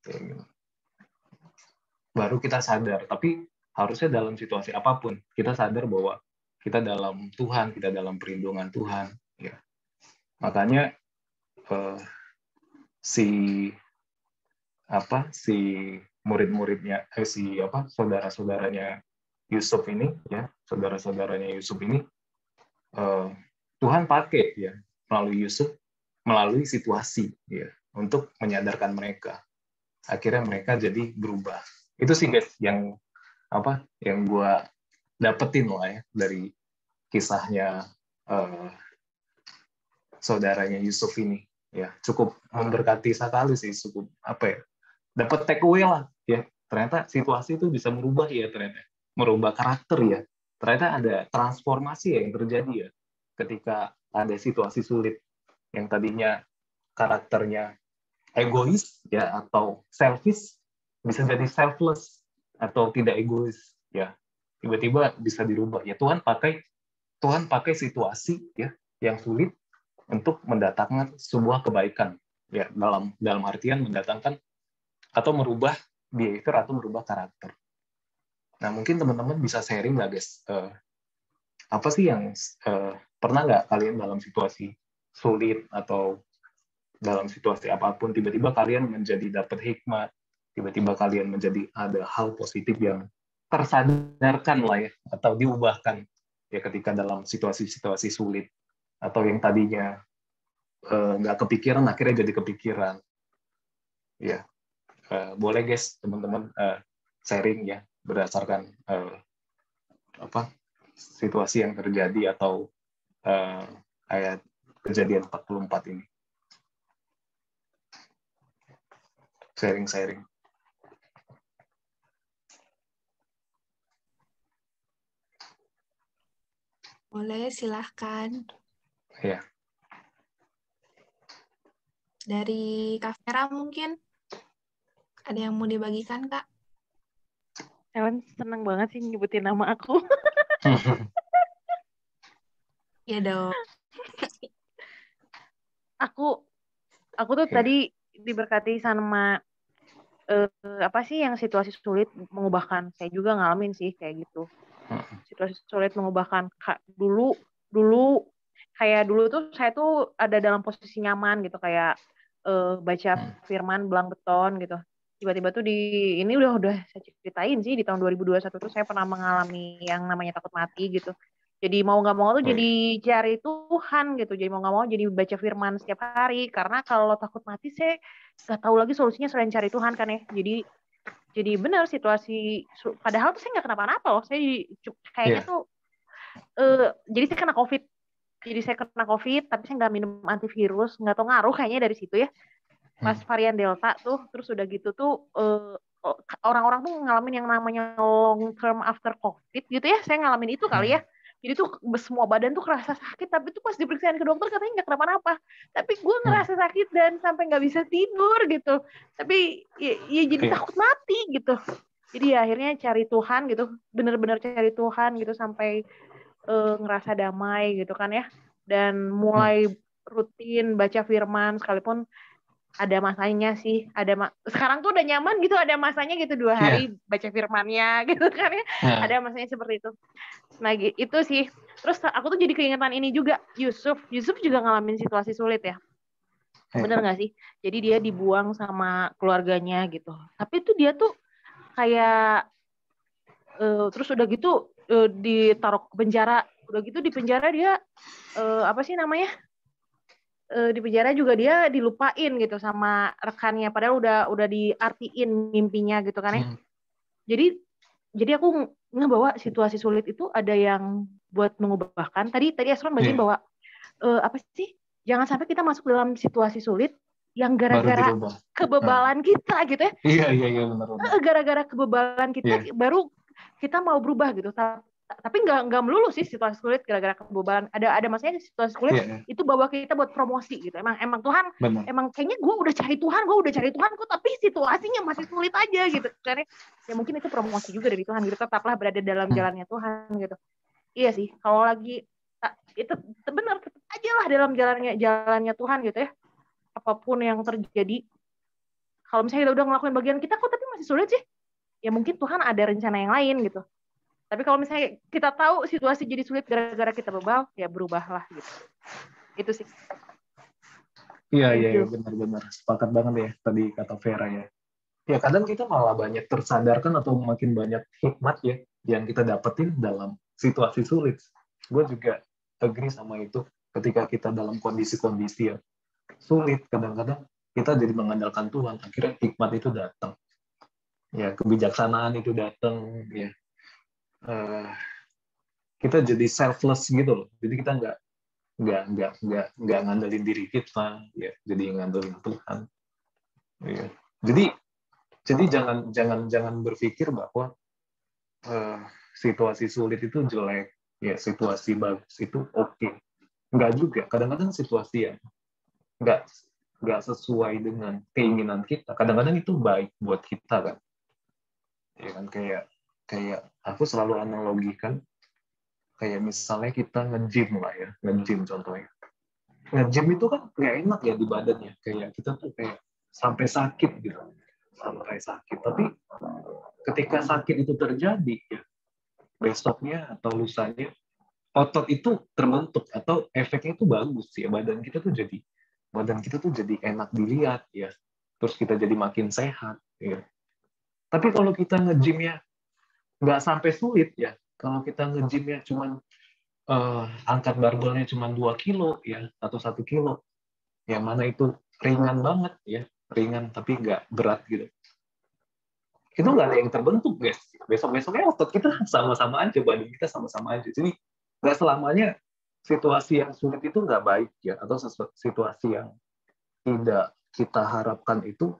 Kayak gitu. Baru kita sadar, tapi harusnya dalam situasi apapun kita sadar bahwa kita dalam Tuhan, kita dalam perlindungan Tuhan. Ya, makanya si murid-muridnya, saudara-saudaranya Yusuf ini, ya saudara-saudaranya Yusuf ini, Tuhan pakai ya melalui Yusuf, melalui situasi ya untuk menyadarkan mereka. Akhirnya mereka jadi berubah. Itu sih guys yang gue dapetin lah ya dari kisahnya saudaranya Yusuf ini. Ya cukup memberkati sekali sih, cukup dapat take away lah ya. Ternyata situasi itu bisa merubah ya, ternyata merubah karakter ya. Ternyata ada transformasi yang terjadi ya ketika ada situasi sulit yang tadinya karakternya egois ya atau selfish bisa jadi selfless atau tidak egois ya, tiba-tiba bisa dirubah ya. Tuhan pakai situasi ya yang sulit untuk mendatangkan sebuah kebaikan ya, dalam artian mendatangkan atau merubah behavior atau merubah karakter. Nah, mungkin teman-teman bisa sharing lah, guys. Apa sih yang pernah nggak kalian dalam situasi sulit atau dalam situasi apapun, tiba-tiba kalian menjadi dapat hikmat, tiba-tiba kalian menjadi ada hal positif yang tersadarkan lah ya, atau diubahkan ya ketika dalam situasi-situasi sulit, atau yang tadinya nggak kepikiran akhirnya jadi kepikiran. Ya, boleh guys teman-teman sharing ya berdasarkan situasi yang terjadi atau ayat kejadian 44 ini. Sharing. Boleh, silahkan. Ya. Dari Kak Vera mungkin ada yang mau dibagikan, Kak? Ellen seneng banget sih nyebutin nama aku. Ya dong. Aku tuh tadi diberkati sama apa sih yang situasi sulit mengubahkan. Saya juga ngalamin sih kayak gitu. Situasi sulit mengubahkan. Dulu tuh saya tuh ada dalam posisi nyaman gitu, kayak baca firman belang beton gitu. Tiba-tiba tuh ini udah saya ceritain sih, di tahun 2021 tuh saya pernah mengalami yang namanya takut mati gitu. Jadi mau nggak mau tuh jadi cari Tuhan gitu. Jadi mau nggak mau jadi baca firman setiap hari. Karena kalau takut mati saya nggak tahu lagi solusinya selain cari Tuhan kan ya. Jadi benar situasi, padahal tuh saya nggak kenapa-napa loh. Saya kayaknya tuh jadi saya kena COVID. Jadi saya kena COVID, tapi saya nggak minum antivirus, nggak tahu ngaruh kayaknya dari situ ya. Pas varian Delta tuh, terus udah gitu tuh orang-orang tuh ngalamin yang namanya long term after COVID gitu ya. Saya ngalamin itu kali ya. Jadi tuh semua badan tuh kerasa sakit, tapi tuh pas diperiksain ke dokter katanya nggak kenapa-napa. Tapi gue ngerasa sakit dan sampai nggak bisa tidur gitu. Tapi ya jadi takut mati gitu. Jadi ya akhirnya cari Tuhan gitu, bener-bener cari Tuhan gitu sampai ngerasa damai gitu kan ya. Dan mulai rutin baca firman, sekalipun ada masanya sih, sekarang tuh udah nyaman gitu, ada masanya gitu 2 hari baca firmannya gitu kan ya, ada masanya seperti itu. Nah itu sih, terus aku tuh jadi keingetan ini juga, Yusuf juga ngalamin situasi sulit ya, bener nggak sih? Jadi dia dibuang sama keluarganya gitu, tapi tuh dia tuh kayak terus udah gitu ditaruh ke penjara, udah gitu di penjara dia apa sih namanya? Di penjara juga dia dilupain gitu sama rekannya, padahal udah diartiin mimpinya gitu kan ya. Jadi aku ngebawa situasi sulit itu ada yang buat mengubahkan. Tadi Esron bagian bahwa apa sih? Jangan sampai kita masuk dalam situasi sulit yang gara-gara kebebalan kita gitu ya. Iya benar. Gara-gara kebebalan kita baru kita mau berubah gitu. Tapi nggak melulu sih situasi sulit gara-gara kebebalan. Ada masanya situasi sulit itu bawa kita buat promosi gitu. Emang Tuhan, emang kayaknya gue udah cari Tuhan kok, tapi situasinya masih sulit aja gitu. Karena ya mungkin itu promosi juga dari Tuhan gitu. Tetaplah berada dalam jalannya Tuhan gitu. Iya sih. Kalau lagi itu benar, tetap aja lah dalam jalannya Tuhan gitu ya. Apapun yang terjadi. Kalau misalnya kita udah ngelakuin bagian kita kok tapi masih sulit sih. Ya mungkin Tuhan ada rencana yang lain gitu. Tapi kalau misalnya kita tahu situasi jadi sulit gara-gara kita bebal, ya berubahlah gitu. Itu sih. Iya benar-benar sepakat banget ya tadi kata Vera ya. Ya kadang kita malah banyak tersadarkan atau makin banyak hikmat ya yang kita dapetin dalam situasi sulit. Gue juga agree sama itu. Ketika kita dalam kondisi-kondisi yang sulit, kadang-kadang kita jadi mengandalkan Tuhan. Akhirnya hikmat itu datang. Ya kebijaksanaan itu datang. Ya. Kita jadi selfless gitu loh. Jadi kita nggak ngandelin diri kita, ya. Jadi ngandelin Tuhan. Ya. Jadi jangan berpikir bahwa situasi sulit itu jelek, ya situasi bagus itu oke. Nggak juga. Kadang-kadang situasi yang nggak sesuai dengan keinginan kita. Kadang-kadang itu baik buat kita kan. Ya kan kayak aku selalu analogikan kayak misalnya kita nge-gym lah ya, nge-gym contohnya. Nge-gym itu kan nggak enak ya di badannya, kayak kita tuh kayak sampai sakit gitu, sampai sakit. Tapi ketika sakit itu terjadi, ya, besoknya atau lusanya otot itu terbentuk atau efeknya itu bagus ya, badan kita tuh jadi enak dilihat ya, terus kita jadi makin sehat ya. Tapi kalau kita nge-gym-nya nggak sampai sulit ya, kalau kita nge-gym-nya cuman angkat barbelnya cuma 2 kilo ya atau 1 kilo, yang mana itu ringan banget ya, ringan tapi nggak berat gitu, itu nggak ada yang terbentuk guys. Besok-besoknya otot kita sama-sama aja, badan kita sama-sama aja. Jadi nggak selamanya situasi yang sulit itu nggak baik ya, atau situasi yang tidak kita harapkan itu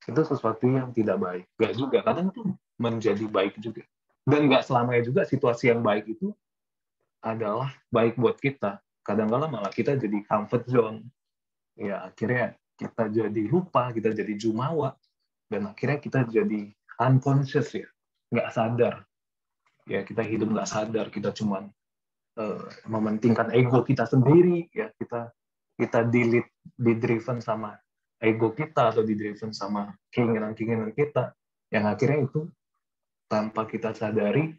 sesuatu yang tidak baik. Nggak juga, kadang itu menjadi baik juga. Dan nggak selamanya juga situasi yang baik itu adalah baik buat kita. Kadang-kadang malah kita jadi comfort zone. Ya akhirnya kita jadi lupa, kita jadi jumawa, dan akhirnya kita jadi unconscious ya, nggak sadar. Ya kita hidup nggak sadar, kita cuman mementingkan ego kita sendiri ya, kita di-driven sama ego kita atau di-driven sama keinginan-keinginan kita, yang akhirnya itu tanpa kita sadari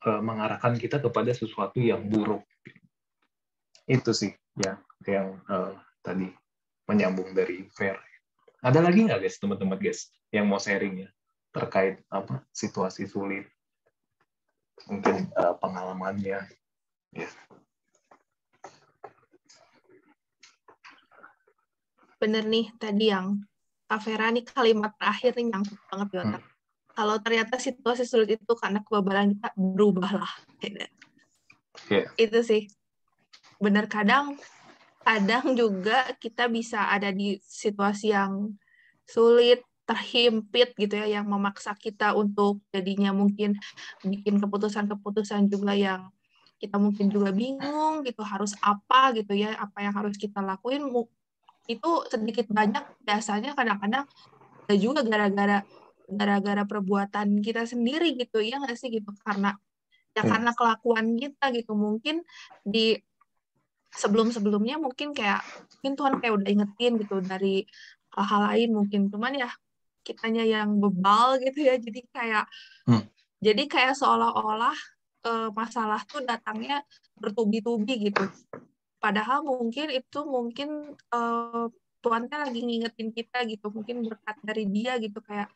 mengarahkan kita kepada sesuatu yang buruk. Itu sih ya yang tadi menyambung dari Vera. Ada lagi nggak guys, teman-teman guys, yang mau sharing ya terkait situasi sulit, mungkin pengalamannya ya. Bener nih tadi yang Kak Vera nih, kalimat terakhir nih nyangkut banget di otak. Kalau ternyata situasi sulit itu karena kebabalan kita, berubahlah. Yeah. Itu sih. Bener, kadang juga kita bisa ada di situasi yang sulit, terhimpit gitu ya, yang memaksa kita untuk jadinya mungkin bikin keputusan-keputusan juga yang kita mungkin juga bingung gitu, harus apa gitu ya, apa yang harus kita lakuin. Itu sedikit banyak biasanya kadang-kadang ada juga gara-gara perbuatan kita sendiri gitu ya nggak sih gitu, karena karena kelakuan kita gitu. Mungkin di sebelumnya mungkin Tuhan kayak udah ingetin gitu dari hal lain mungkin, cuman ya kitanya yang bebal gitu ya, jadi kayak seolah-olah masalah tuh datangnya bertubi-tubi gitu. Padahal mungkin Tuhan kan lagi ngingetin kita gitu, mungkin berkat dari Dia gitu, kayak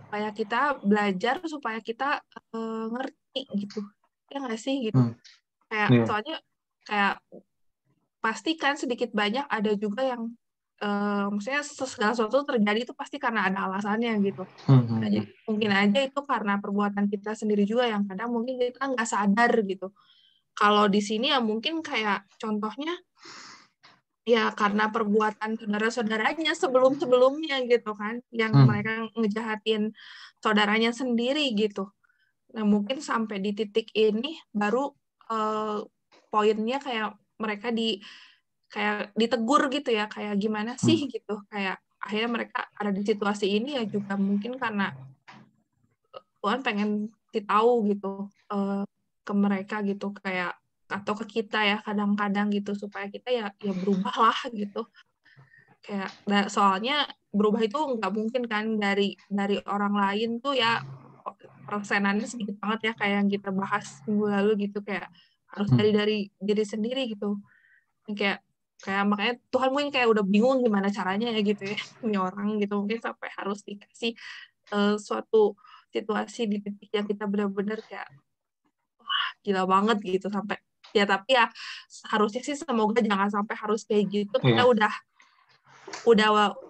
supaya kita belajar, supaya kita ngerti gitu, ya nggak sih gitu. Soalnya kayak pasti kan sedikit banyak ada juga yang maksudnya segala sesuatu terjadi itu pasti karena ada alasannya gitu. Nah, jadi mungkin aja itu karena perbuatan kita sendiri juga yang kadang mungkin kita nggak sadar gitu. Kalau di sini ya mungkin kayak contohnya ya karena perbuatan saudara-saudaranya sebelumnya gitu kan, yang mereka ngejahatin saudaranya sendiri gitu. Nah mungkin sampai di titik ini baru poinnya kayak mereka kayak ditegur gitu ya, kayak gimana sih gitu, kayak akhirnya mereka ada di situasi ini ya juga mungkin karena Tuhan pengen tahu gitu ke mereka gitu, kayak atau ke kita ya kadang-kadang gitu, supaya kita ya berubahlah gitu. Kayak soalnya berubah itu nggak mungkin kan dari orang lain tuh ya, persenannya sedikit banget ya, kayak yang kita bahas minggu lalu gitu, kayak harus dari diri sendiri gitu. Kayak makanya Tuhan mungkin kayak udah bingung gimana caranya ya gitu ya, ini orang gitu, mungkin sampai harus dikasih suatu situasi di titik yang kita benar-benar kayak wah gila banget gitu, sampai ya, tapi ya harusnya sih semoga jangan sampai harus kayak gitu, kita udah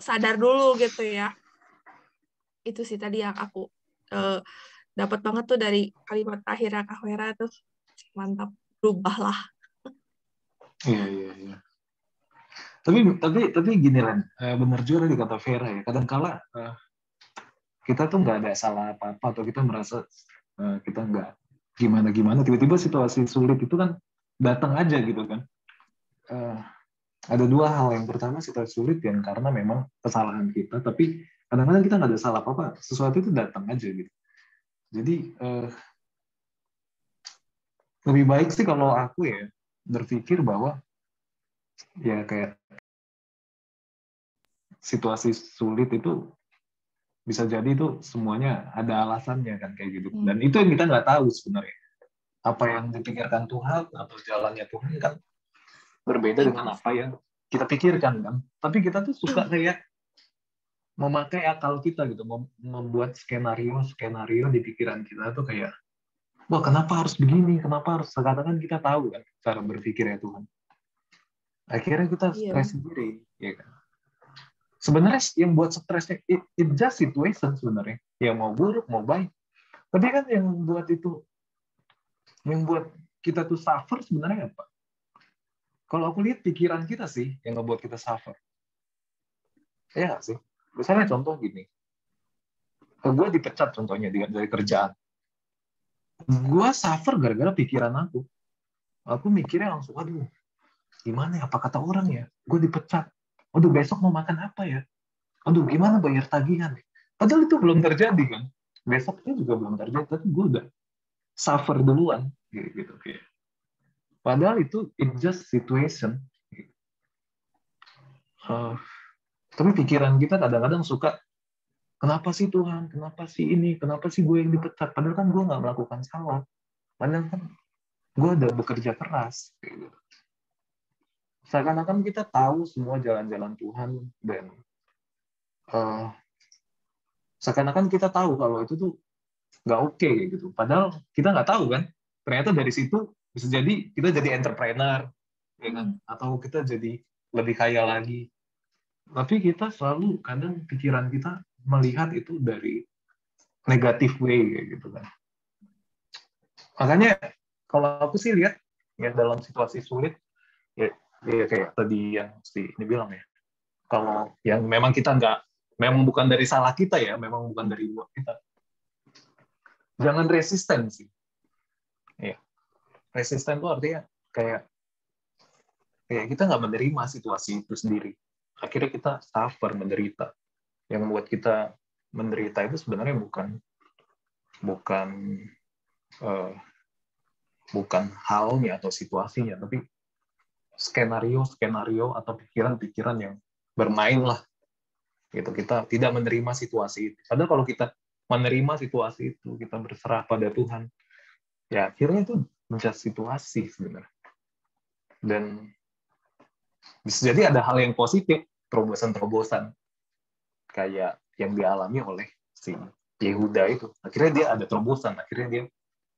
sadar dulu gitu ya. Itu sih tadi yang aku dapat banget tuh dari kalimat terakhir Kak Vera tuh, mantap, berubahlah. Iya. Tapi gini Ren, benar juga tadi kata Vera ya. Kadang-kala kita tuh nggak ada salah apa-apa, atau kita merasa kita nggak gimana-gimana. Tiba-tiba situasi sulit itu kan datang aja gitu kan. Ada dua hal. Yang pertama, situasi sulit yang karena memang kesalahan kita. Tapi kadang-kadang kita nggak ada salah apa-apa. Sesuatu itu datang aja gitu. Jadi lebih baik sih kalau aku ya berpikir bahwa ya kayak situasi sulit itu bisa jadi itu semuanya ada alasannya kan kayak gitu. Dan itu yang kita nggak tahu sebenarnya. Apa yang dipikirkan Tuhan atau jalannya Tuhan kan berbeda dengan apa yang kita pikirkan kan. Tapi kita tuh suka kayak memakai akal kita gitu, membuat skenario di pikiran kita tuh kayak, wah kenapa harus begini, kenapa harus, kadang-kadang kita tahu kan cara berpikirnya Tuhan. Akhirnya kita stres sendiri, ya kan. Sebenarnya yang buat stresnya it just situation sebenarnya, yang mau buruk mau baik. Tapi kan yang buat kita tuh suffer sebenarnya apa? Kalau aku lihat pikiran kita sih yang ngebuat kita suffer. Ya nggak sih? Misalnya contoh gini, gue dipecat contohnya dari kerjaan. Gue suffer gara-gara pikiran aku. Aku mikirnya langsung, aduh, gimana ya? Apa kata orang ya? Gue dipecat. Aduh, besok mau makan apa ya? Aduh, gimana bayar tagihan? Padahal itu belum terjadi kan. Besoknya juga belum terjadi, tapi gue udah suffer duluan. Gitu. Padahal itu it just situation. Tapi pikiran kita kadang-kadang suka, kenapa sih Tuhan? Kenapa sih ini? Kenapa sih gue yang dipecat? Padahal kan gue nggak melakukan salah. Padahal kan gue udah bekerja keras. Gitu. Seakan-akan kita tahu semua jalan-jalan Tuhan dan seakan-akan kita tahu kalau itu tuh nggak oke gitu. Padahal kita nggak tahu kan. Ternyata dari situ bisa jadi kita jadi entrepreneur, ya kan? Atau kita jadi lebih kaya lagi. Tapi kita selalu kadang pikiran kita melihat itu dari negatif way gitu kan. Makanya kalau aku sih lihat ya dalam situasi sulit ya kayak tadi yang ini bilang ya, kalau yang memang kita memang bukan dari salah kita ya, memang bukan dari luar kita, jangan resisten sih. Ya, resisten itu artinya kayak kita nggak menerima situasi itu sendiri, akhirnya kita suffer, menderita. Yang membuat kita menderita itu sebenarnya bukan halnya atau situasinya, tapi skenario atau pikiran-pikiran yang bermain lah gitu. Kita tidak menerima situasi itu. Padahal kalau kita menerima situasi itu, kita berserah pada Tuhan, ya akhirnya itu menjadi situasi sebenarnya. Dan bisa jadi ada hal yang positif, terobosan-terobosan kayak yang dialami oleh si Yehuda itu. Akhirnya dia ada terobosan, akhirnya dia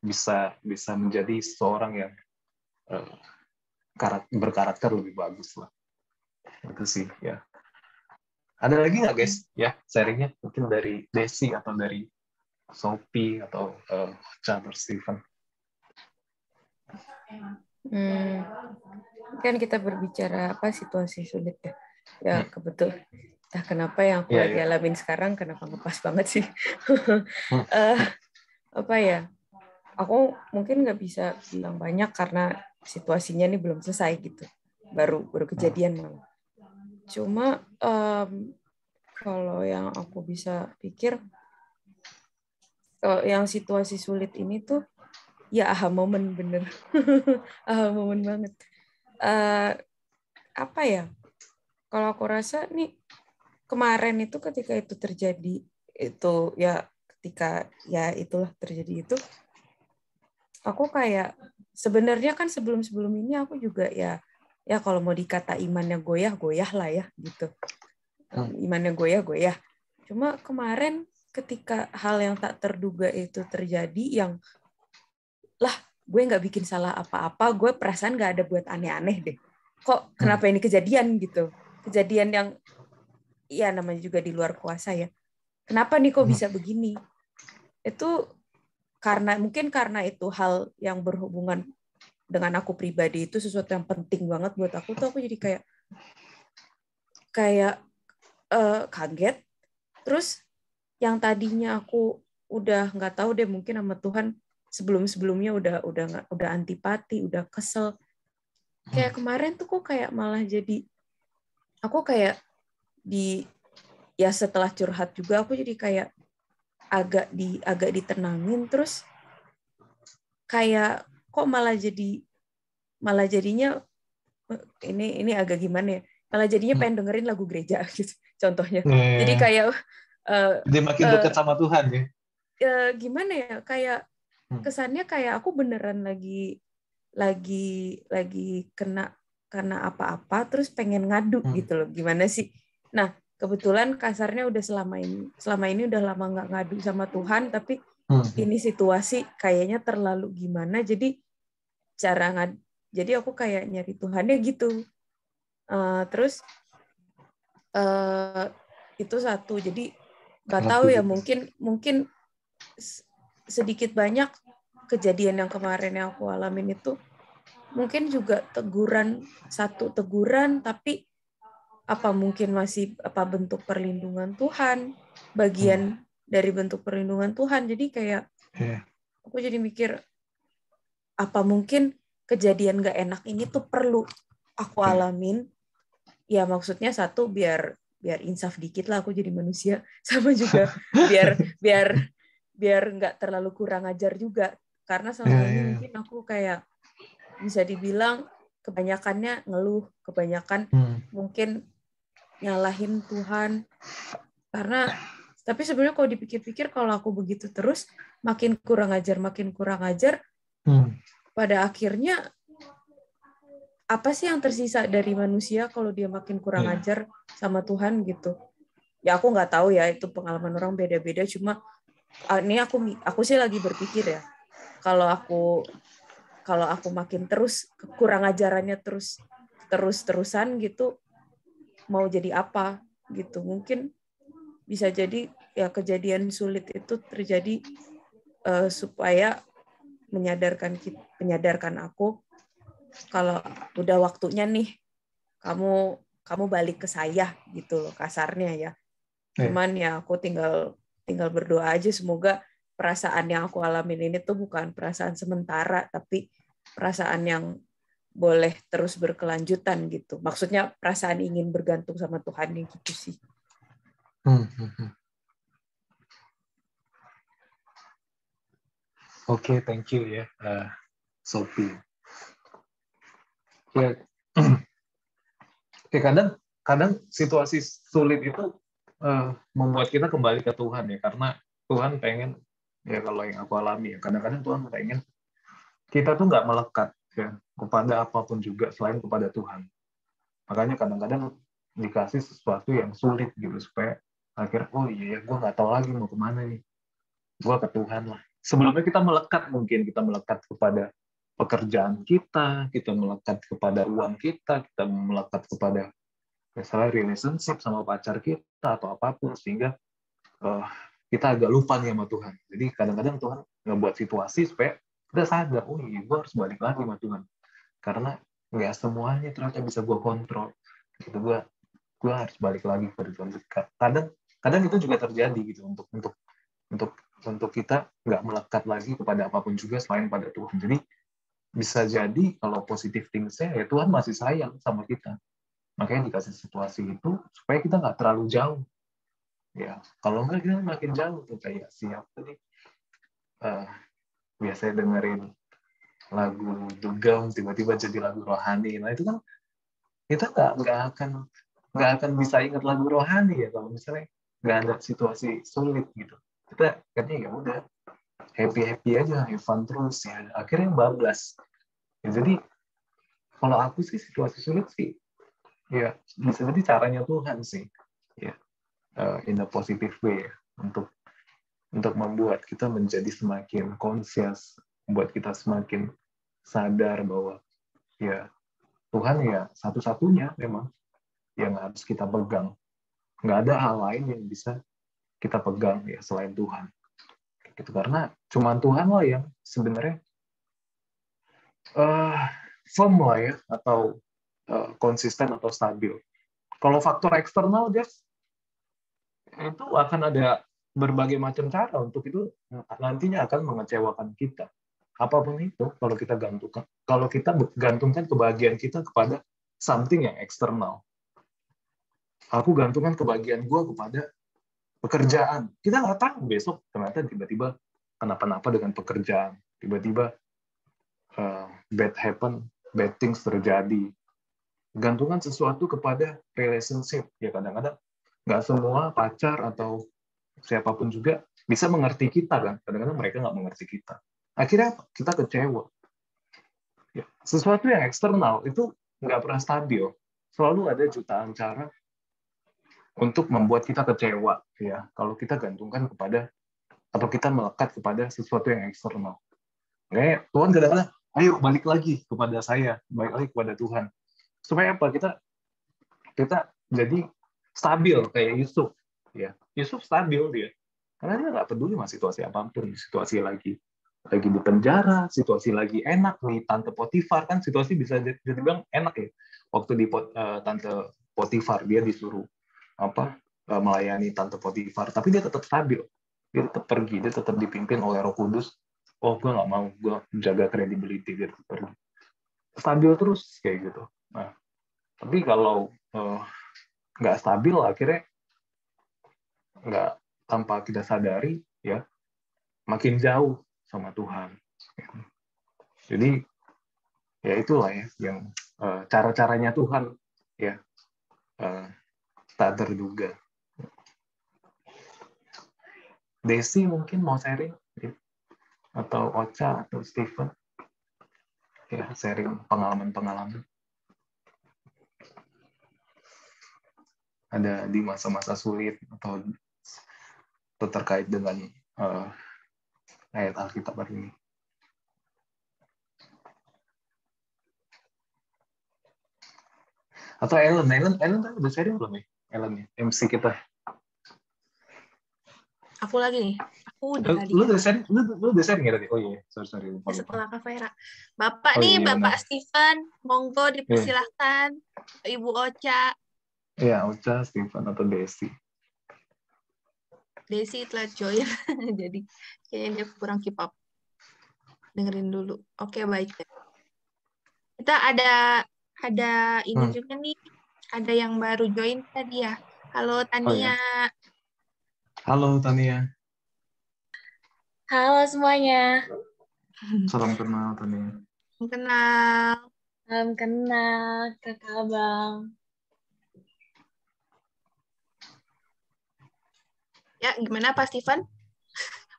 bisa menjadi seorang yang berkarakter lebih bagus lah. Itu sih ya. Ada lagi nggak guys ya sharingnya, mungkin dari Desi atau dari Sophie atau Chandler Steven? Kan kita berbicara situasi sulit ya. Ya kebetulan. Nah, kenapa yang aku lagi alamin sekarang, kenapa ngepas banget sih? Aku mungkin nggak bisa bilang banyak karena situasinya ini belum selesai gitu, baru kejadian malah. Cuma kalau yang aku bisa pikir, yang situasi sulit ini tuh ya aha moment bener, aha moment banget. Kalau aku rasa nih kemarin itu ketika itu terjadi itu ya ketika ya itulah terjadi itu. Aku kayak sebenarnya kan sebelum ini aku juga ya kalau mau dikata imannya goyah lah ya gitu. Imannya goyah. Cuma kemarin ketika hal yang tak terduga itu terjadi, yang lah gue nggak bikin salah apa-apa, gue perasaan nggak ada buat aneh-aneh deh. Kok kenapa ini kejadian gitu? Kejadian yang ya namanya juga di luar kuasa ya. Kenapa nih kok bisa begini? Itu mungkin karena itu hal yang berhubungan dengan aku pribadi, itu sesuatu yang penting banget buat aku tuh. Aku jadi kayak kaget. Terus yang tadinya aku udah nggak tahu deh, mungkin sama Tuhan sebelumnya udah antipati, udah kesel. Kayak kemarin tuh kok kayak malah jadi aku kayak setelah curhat juga aku jadi kayak agak ditenangin, terus kayak kok malah jadinya ini agak gimana ya, malah jadinya pengen dengerin lagu gereja gitu contohnya. Jadi kayak Dia makin dekat sama Tuhan ya. Gimana ya, kayak kesannya kayak aku beneran lagi kena apa-apa terus pengen ngadu gitu loh, gimana sih. Nah kebetulan kasarnya udah selama ini udah lama nggak ngadu sama Tuhan, tapi ini situasi kayaknya terlalu gimana, jadi jadi aku kayak nyari Tuhannya gitu. Terus itu satu, jadi nggak tahu ya, mungkin sedikit banyak kejadian yang kemarin yang aku alamin itu mungkin juga teguran, tapi apa mungkin masih bentuk perlindungan Tuhan, bagian dari bentuk perlindungan Tuhan. Jadi kayak aku jadi mikir, apa mungkin kejadian gak enak ini tuh perlu aku alamin, ya maksudnya satu biar insaf dikit lah, aku jadi manusia, sama juga biar nggak terlalu kurang ajar juga, karena selama ini mungkin aku kayak bisa dibilang kebanyakannya ngeluh, kebanyakan mungkin nyalahin Tuhan, karena tapi sebenarnya kalau dipikir-pikir kalau aku begitu terus makin kurang ajar, pada akhirnya apa sih yang tersisa dari manusia kalau dia makin kurang ajar sama Tuhan gitu. Ya aku nggak tahu ya, itu pengalaman orang beda-beda, cuma ini aku sih lagi berpikir ya, kalau aku makin terus kurang ajarannya terusan gitu, mau jadi apa gitu. Mungkin bisa jadi ya kejadian sulit itu terjadi supaya menyadarkan aku kalau udah waktunya nih kamu balik ke saya gitu loh, kasarnya ya. Cuman ya aku tinggal berdoa aja, semoga perasaan yang aku alamin ini tuh bukan perasaan sementara, tapi perasaan yang boleh terus berkelanjutan gitu. Maksudnya perasaan ingin bergantung sama Tuhan gitu sih. Oke, thank you ya, Sophie. Ya, kadang situasi sulit itu membuat kita kembali ke Tuhan ya, karena Tuhan pengen, ya kalau yang aku alami ya, kadang-kadang Tuhan pengen kita tuh nggak melekat ya kepada apapun juga selain kepada Tuhan. Makanya kadang-kadang dikasih sesuatu yang sulit gitu, supaya akhirnya, oh iya, gue nggak tahu lagi mau kemana nih, gue ke Tuhan lah. Sebelumnya kita melekat kepada pekerjaan kita melekat kepada uang kita melekat kepada misalnya relationship sama pacar kita atau apapun, sehingga kita agak lupa nih sama Tuhan. Jadi kadang-kadang Tuhan ngebuat situasi supaya kita sadar, oh iya, gue harus balik lagi sama Tuhan, karena nggak semuanya ternyata bisa gue kontrol gitu. Gue harus balik lagi kepada Tuhan. Kadang itu juga terjadi gitu, untuk kita nggak melekat lagi kepada apapun juga selain pada Tuhan. Jadi bisa jadi kalau positive things-nya ya Tuhan masih sayang sama kita, makanya dikasih situasi itu supaya kita nggak terlalu jauh ya. Kalau nggak kita makin jauh tuh, kayak siapa tadi biasanya dengerin lagu dugem tiba-tiba jadi lagu rohani. Nah itu kan kita nggak akan bisa ingat lagu rohani ya kalau misalnya nggak ada situasi sulit gitu. Kita katanya ya udah happy aja, have fun terus ya, akhirnya bablas ya. Jadi kalau aku sih situasi sulit sih ya bisa jadi caranya Tuhan sih ya, in a positive way ya, untuk membuat kita menjadi semakin conscious, membuat kita semakin sadar bahwa ya Tuhan ya satu-satunya memang yang harus kita pegang. Nggak ada hal lain yang bisa kita pegang ya selain Tuhan. Gitu, karena cuma Tuhan lah yang sebenarnya firm lah ya, atau konsisten atau stabil. Kalau faktor eksternal, Jeff, itu akan ada berbagai macam cara untuk itu nantinya akan mengecewakan kita. Apapun itu, kalau kita gantungkan kebahagiaan kita kepada something yang eksternal. Aku gantungkan kebahagiaan gue kepada pekerjaan. Kita nggak tahu besok ternyata tiba-tiba kenapa-napa dengan pekerjaan. Tiba-tiba bad things terjadi. Gantungkan sesuatu kepada relationship. Ya kadang-kadang nggak semua pacar atau siapapun juga bisa mengerti kita kan. Kadang-kadang mereka nggak mengerti kita. Akhirnya apa? Kita kecewa. Ya, sesuatu yang eksternal itu nggak pernah stabil. Selalu ada jutaan cara untuk membuat kita kecewa. Ya, kalau kita gantungkan kepada atau kita melekat kepada sesuatu yang eksternal. Kayak Tuhan kadang-kadang, ayo balik lagi kepada saya, balik lagi kepada Tuhan. Supaya apa? Kita jadi stabil kayak Yusuf. Ya, Yusuf stabil dia. Karena dia nggak peduli sama situasi apapun, situasi lagi di penjara, situasi lagi enak nih, Tante Potifar kan situasi bisa dibilang enak ya. Waktu di Tante Potifar dia disuruh melayani Tante Potifar, tapi dia tetap stabil. Dia tetap pergi, dia tetap dipimpin oleh Roh Kudus. Oh, gue nggak mau, gue jaga credibility, dia tetap pergi. Stabil terus kayak gitu. Nah, tapi kalau nggak stabil, akhirnya nggak, tanpa kita sadari ya makin jauh sama Tuhan. Jadi ya itulah ya yang cara-caranya Tuhan ya tak terduga. Desi mungkin mau sharing ya? Atau Ocha atau Stephen ya, sharing pengalaman-pengalaman ada di masa-masa sulit atau terkait dengan ayat Alkitab hari ini. Atau Ellen udah sharing belum ya? Ellen ya, MC kita. Aku lagi nih. Aku udah tadi. Lu udah sharing ya tadi? Oh iya, sorry. Lupa. Setelah Kak Vera. Bapak Oh, nih, iya, Bapak benar. Stephen, monggo dipersilahkan. Ibu Ocha. Iya, Ocha, Stephen atau Desi. Desi telah join, jadi kayaknya dia kurang keep up. Dengerin dulu. Oke, baik. Kita ada ini juga nih. Ada yang baru join tadi ya. Halo Tania. Oh, iya. Halo Tania. Halo semuanya. Salam kenal Tania. Salam kenal Kakak Abang. Ya, gimana Pak Stephen?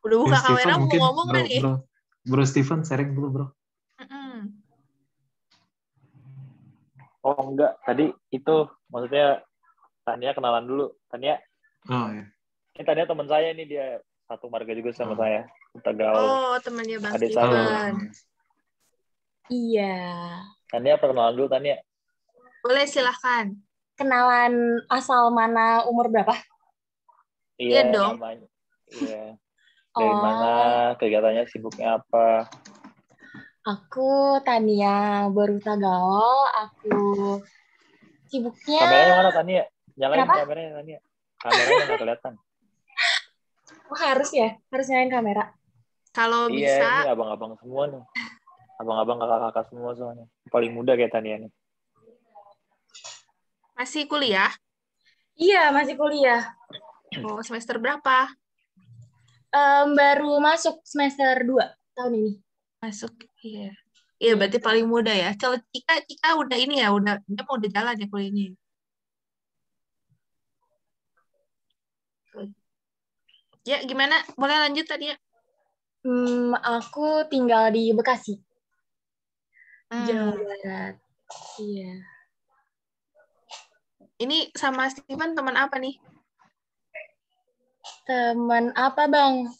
Udah buka kamera mau ngomong kan nih? Bro Stephen, sharing dulu bro. Oh enggak, tadi itu maksudnya Tania kenalan dulu. Tania. Oh iya. Ini Tania teman saya nih, dia satu marga juga sama saya. Kita gaul. Oh, temannya Bang Adik Stephen. Iya. Tania perkenalan dulu Tania. Boleh, silahkan. Kenalan asal mana, umur berapa? Iya dong. Namanya. Iya. Dari mana, kegiatannya, sibuknya apa? Aku Tania, baru gaul. Aku sibuknya... Kameranya mana Tania? Nyalain kameranya Tania. Kameranya nggak kelihatan. Oh, harus ya? Harus nyalain kamera? Kalau bisa. Iya, ini abang-abang semua nih. Abang-abang, kakak-kakak semua soalnya. Paling muda kayak Tania nih. Masih kuliah? Iya, masih kuliah. Oh, semester berapa? Baru masuk semester 2 tahun ini. Masuk, iya. Iya, berarti paling muda ya. Kalau Cika udah ini ya, dia mau udah jalan ya kuliahnya. Ya, gimana? Boleh lanjut tadi ya? Aku tinggal di Bekasi. Jawa Barat. Iya. Ini sama Stephen teman apa nih? Teman apa, Bang?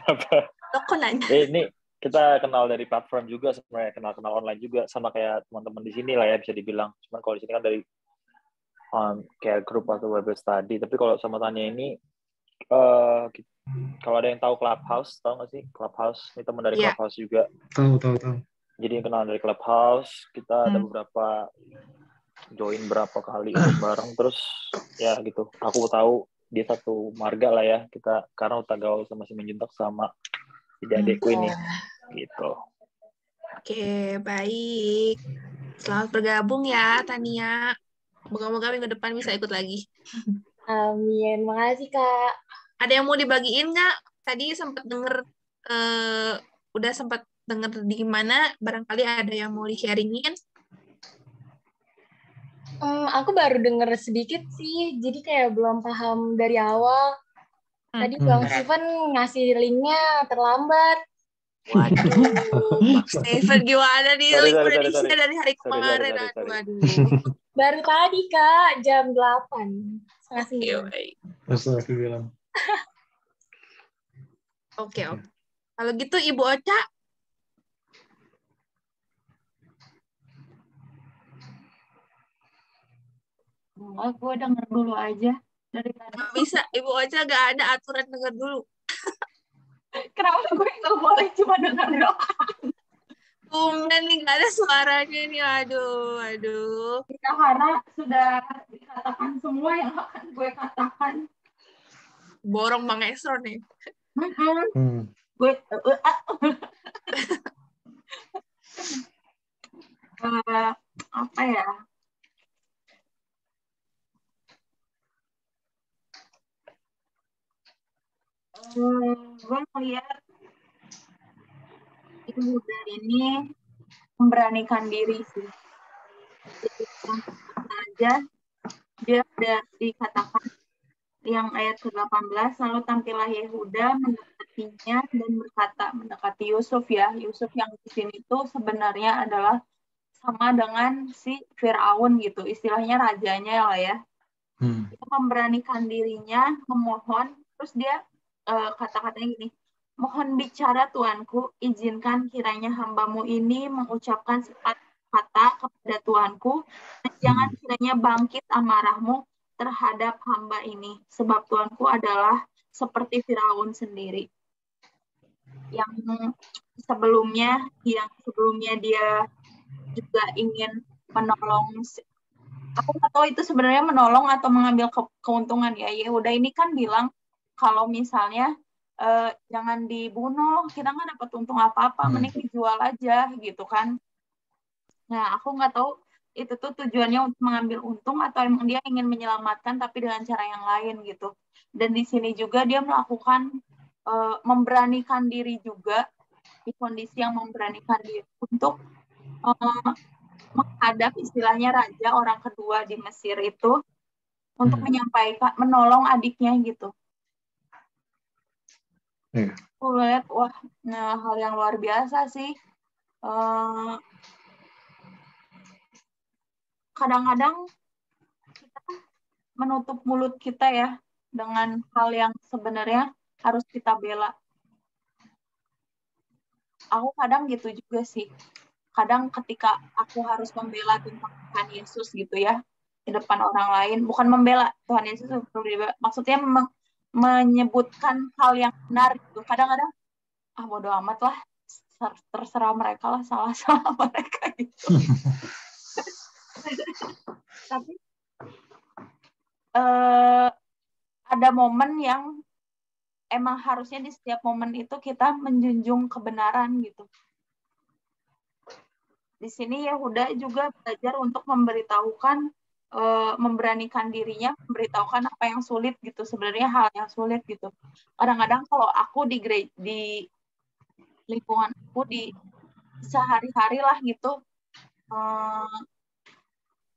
Apa? Kok nanya? Ini kita kenal dari platform juga sebenarnya, kenal online juga, sama kayak teman-teman di sini lah ya, bisa dibilang. Cuman kalau di sini kan dari kayak grup atau web study. Tapi kalau sama Tania ini, kalau ada yang tahu Clubhouse, tahu nggak sih Clubhouse? Ini teman dari Clubhouse juga. Tahu. Jadi kenal dari Clubhouse, kita ada beberapa join berapa kali bareng, terus ya gitu. Aku tahu dia satu marga lah ya, kita karena udah gaul sama si Menjuntak sama adikku ini gitu. Oke, baik. Selamat bergabung ya Tania. Moga-moga minggu depan bisa ikut lagi. Amin, makasih Kak. Ada yang mau dibagiin nggak? Tadi sempat denger, udah sempat denger di mana? Barangkali ada yang mau di-sharingin? Aku baru denger sedikit sih, jadi kayak belum paham dari awal. Tadi Bang Steven ngasih linknya terlambat. Waduh, Bang Steven gimana nih? Sorry, Link sorry, udah sorry, di-share sorry. dari hari Sorry, kemarin. sorry. Aduh. Baru tadi Kak, jam 8. Oke, baik. Astagfirullah. Oke. Kalau gitu Ibu Ocha, Enggak, gue denger dulu aja dari tadi. nggak bisa. Ibu Ocha nggak ada aturan denger dulu. Kenapa gue nggak boleh cuma denger doang? Tumben nih nggak ada suaranya nih. Aduh. Ya, karena sudah dikatakan semua yang akan gue katakan. Borong Bang Esro nih. Gue apa ya? Gue melihat Ibu Huda ini memberanikan diri sih. Jadi aja dia udah dikatakan yang ayat ke-18, lalu tampillah Yehuda mendekatinya dan berkata, mendekati Yusuf ya. Yusuf yang di sini tuh sebenarnya adalah sama dengan si Firaun gitu, istilahnya rajanya lah ya. Dia memberanikan dirinya, memohon, terus dia kata-katanya gini, mohon bicara Tuanku, izinkan kiranya hambamu ini mengucapkan sepatah kata kepada Tuanku, dan jangan kiranya bangkit amarahmu terhadap hamba ini, sebab Tuanku adalah seperti Firaun sendiri. Yang sebelumnya dia juga ingin menolong. Aku nggak tahu itu sebenarnya menolong atau mengambil keuntungan ya. Yehuda ini kan bilang kalau misalnya jangan dibunuh, kita nggak dapat untung apa-apa, mending dijual aja gitu kan. Nah, aku nggak tahu itu tuh tujuannya untuk mengambil untung atau emang dia ingin menyelamatkan tapi dengan cara yang lain gitu. Dan di sini juga dia melakukan memberanikan diri juga di kondisi yang memberanikan diri untuk menghadap istilahnya raja orang kedua di Mesir itu untuk menyampaikan, menolong adiknya gitu. Aku lihat, wah, hal yang luar biasa sih. Kadang-kadang kita menutup mulut kita ya dengan hal yang sebenarnya harus kita bela. Aku kadang gitu juga sih. Kadang ketika aku harus membela tentang Tuhan Yesus gitu ya, di depan orang lain, bukan membela Tuhan Yesus, maksudnya menyebutkan hal yang benar gitu. Kadang-kadang, bodo amat lah, terserah mereka lah, salah-salah mereka gitu. Tapi ada momen yang emang harusnya di setiap momen itu kita menjunjung kebenaran gitu. Di sini Yehuda juga belajar untuk memberitahukan, memberanikan dirinya, memberitahukan apa yang sulit gitu, sebenarnya hal yang sulit gitu. Kadang-kadang kalau aku di lingkungan aku di sehari-hari lah gitu,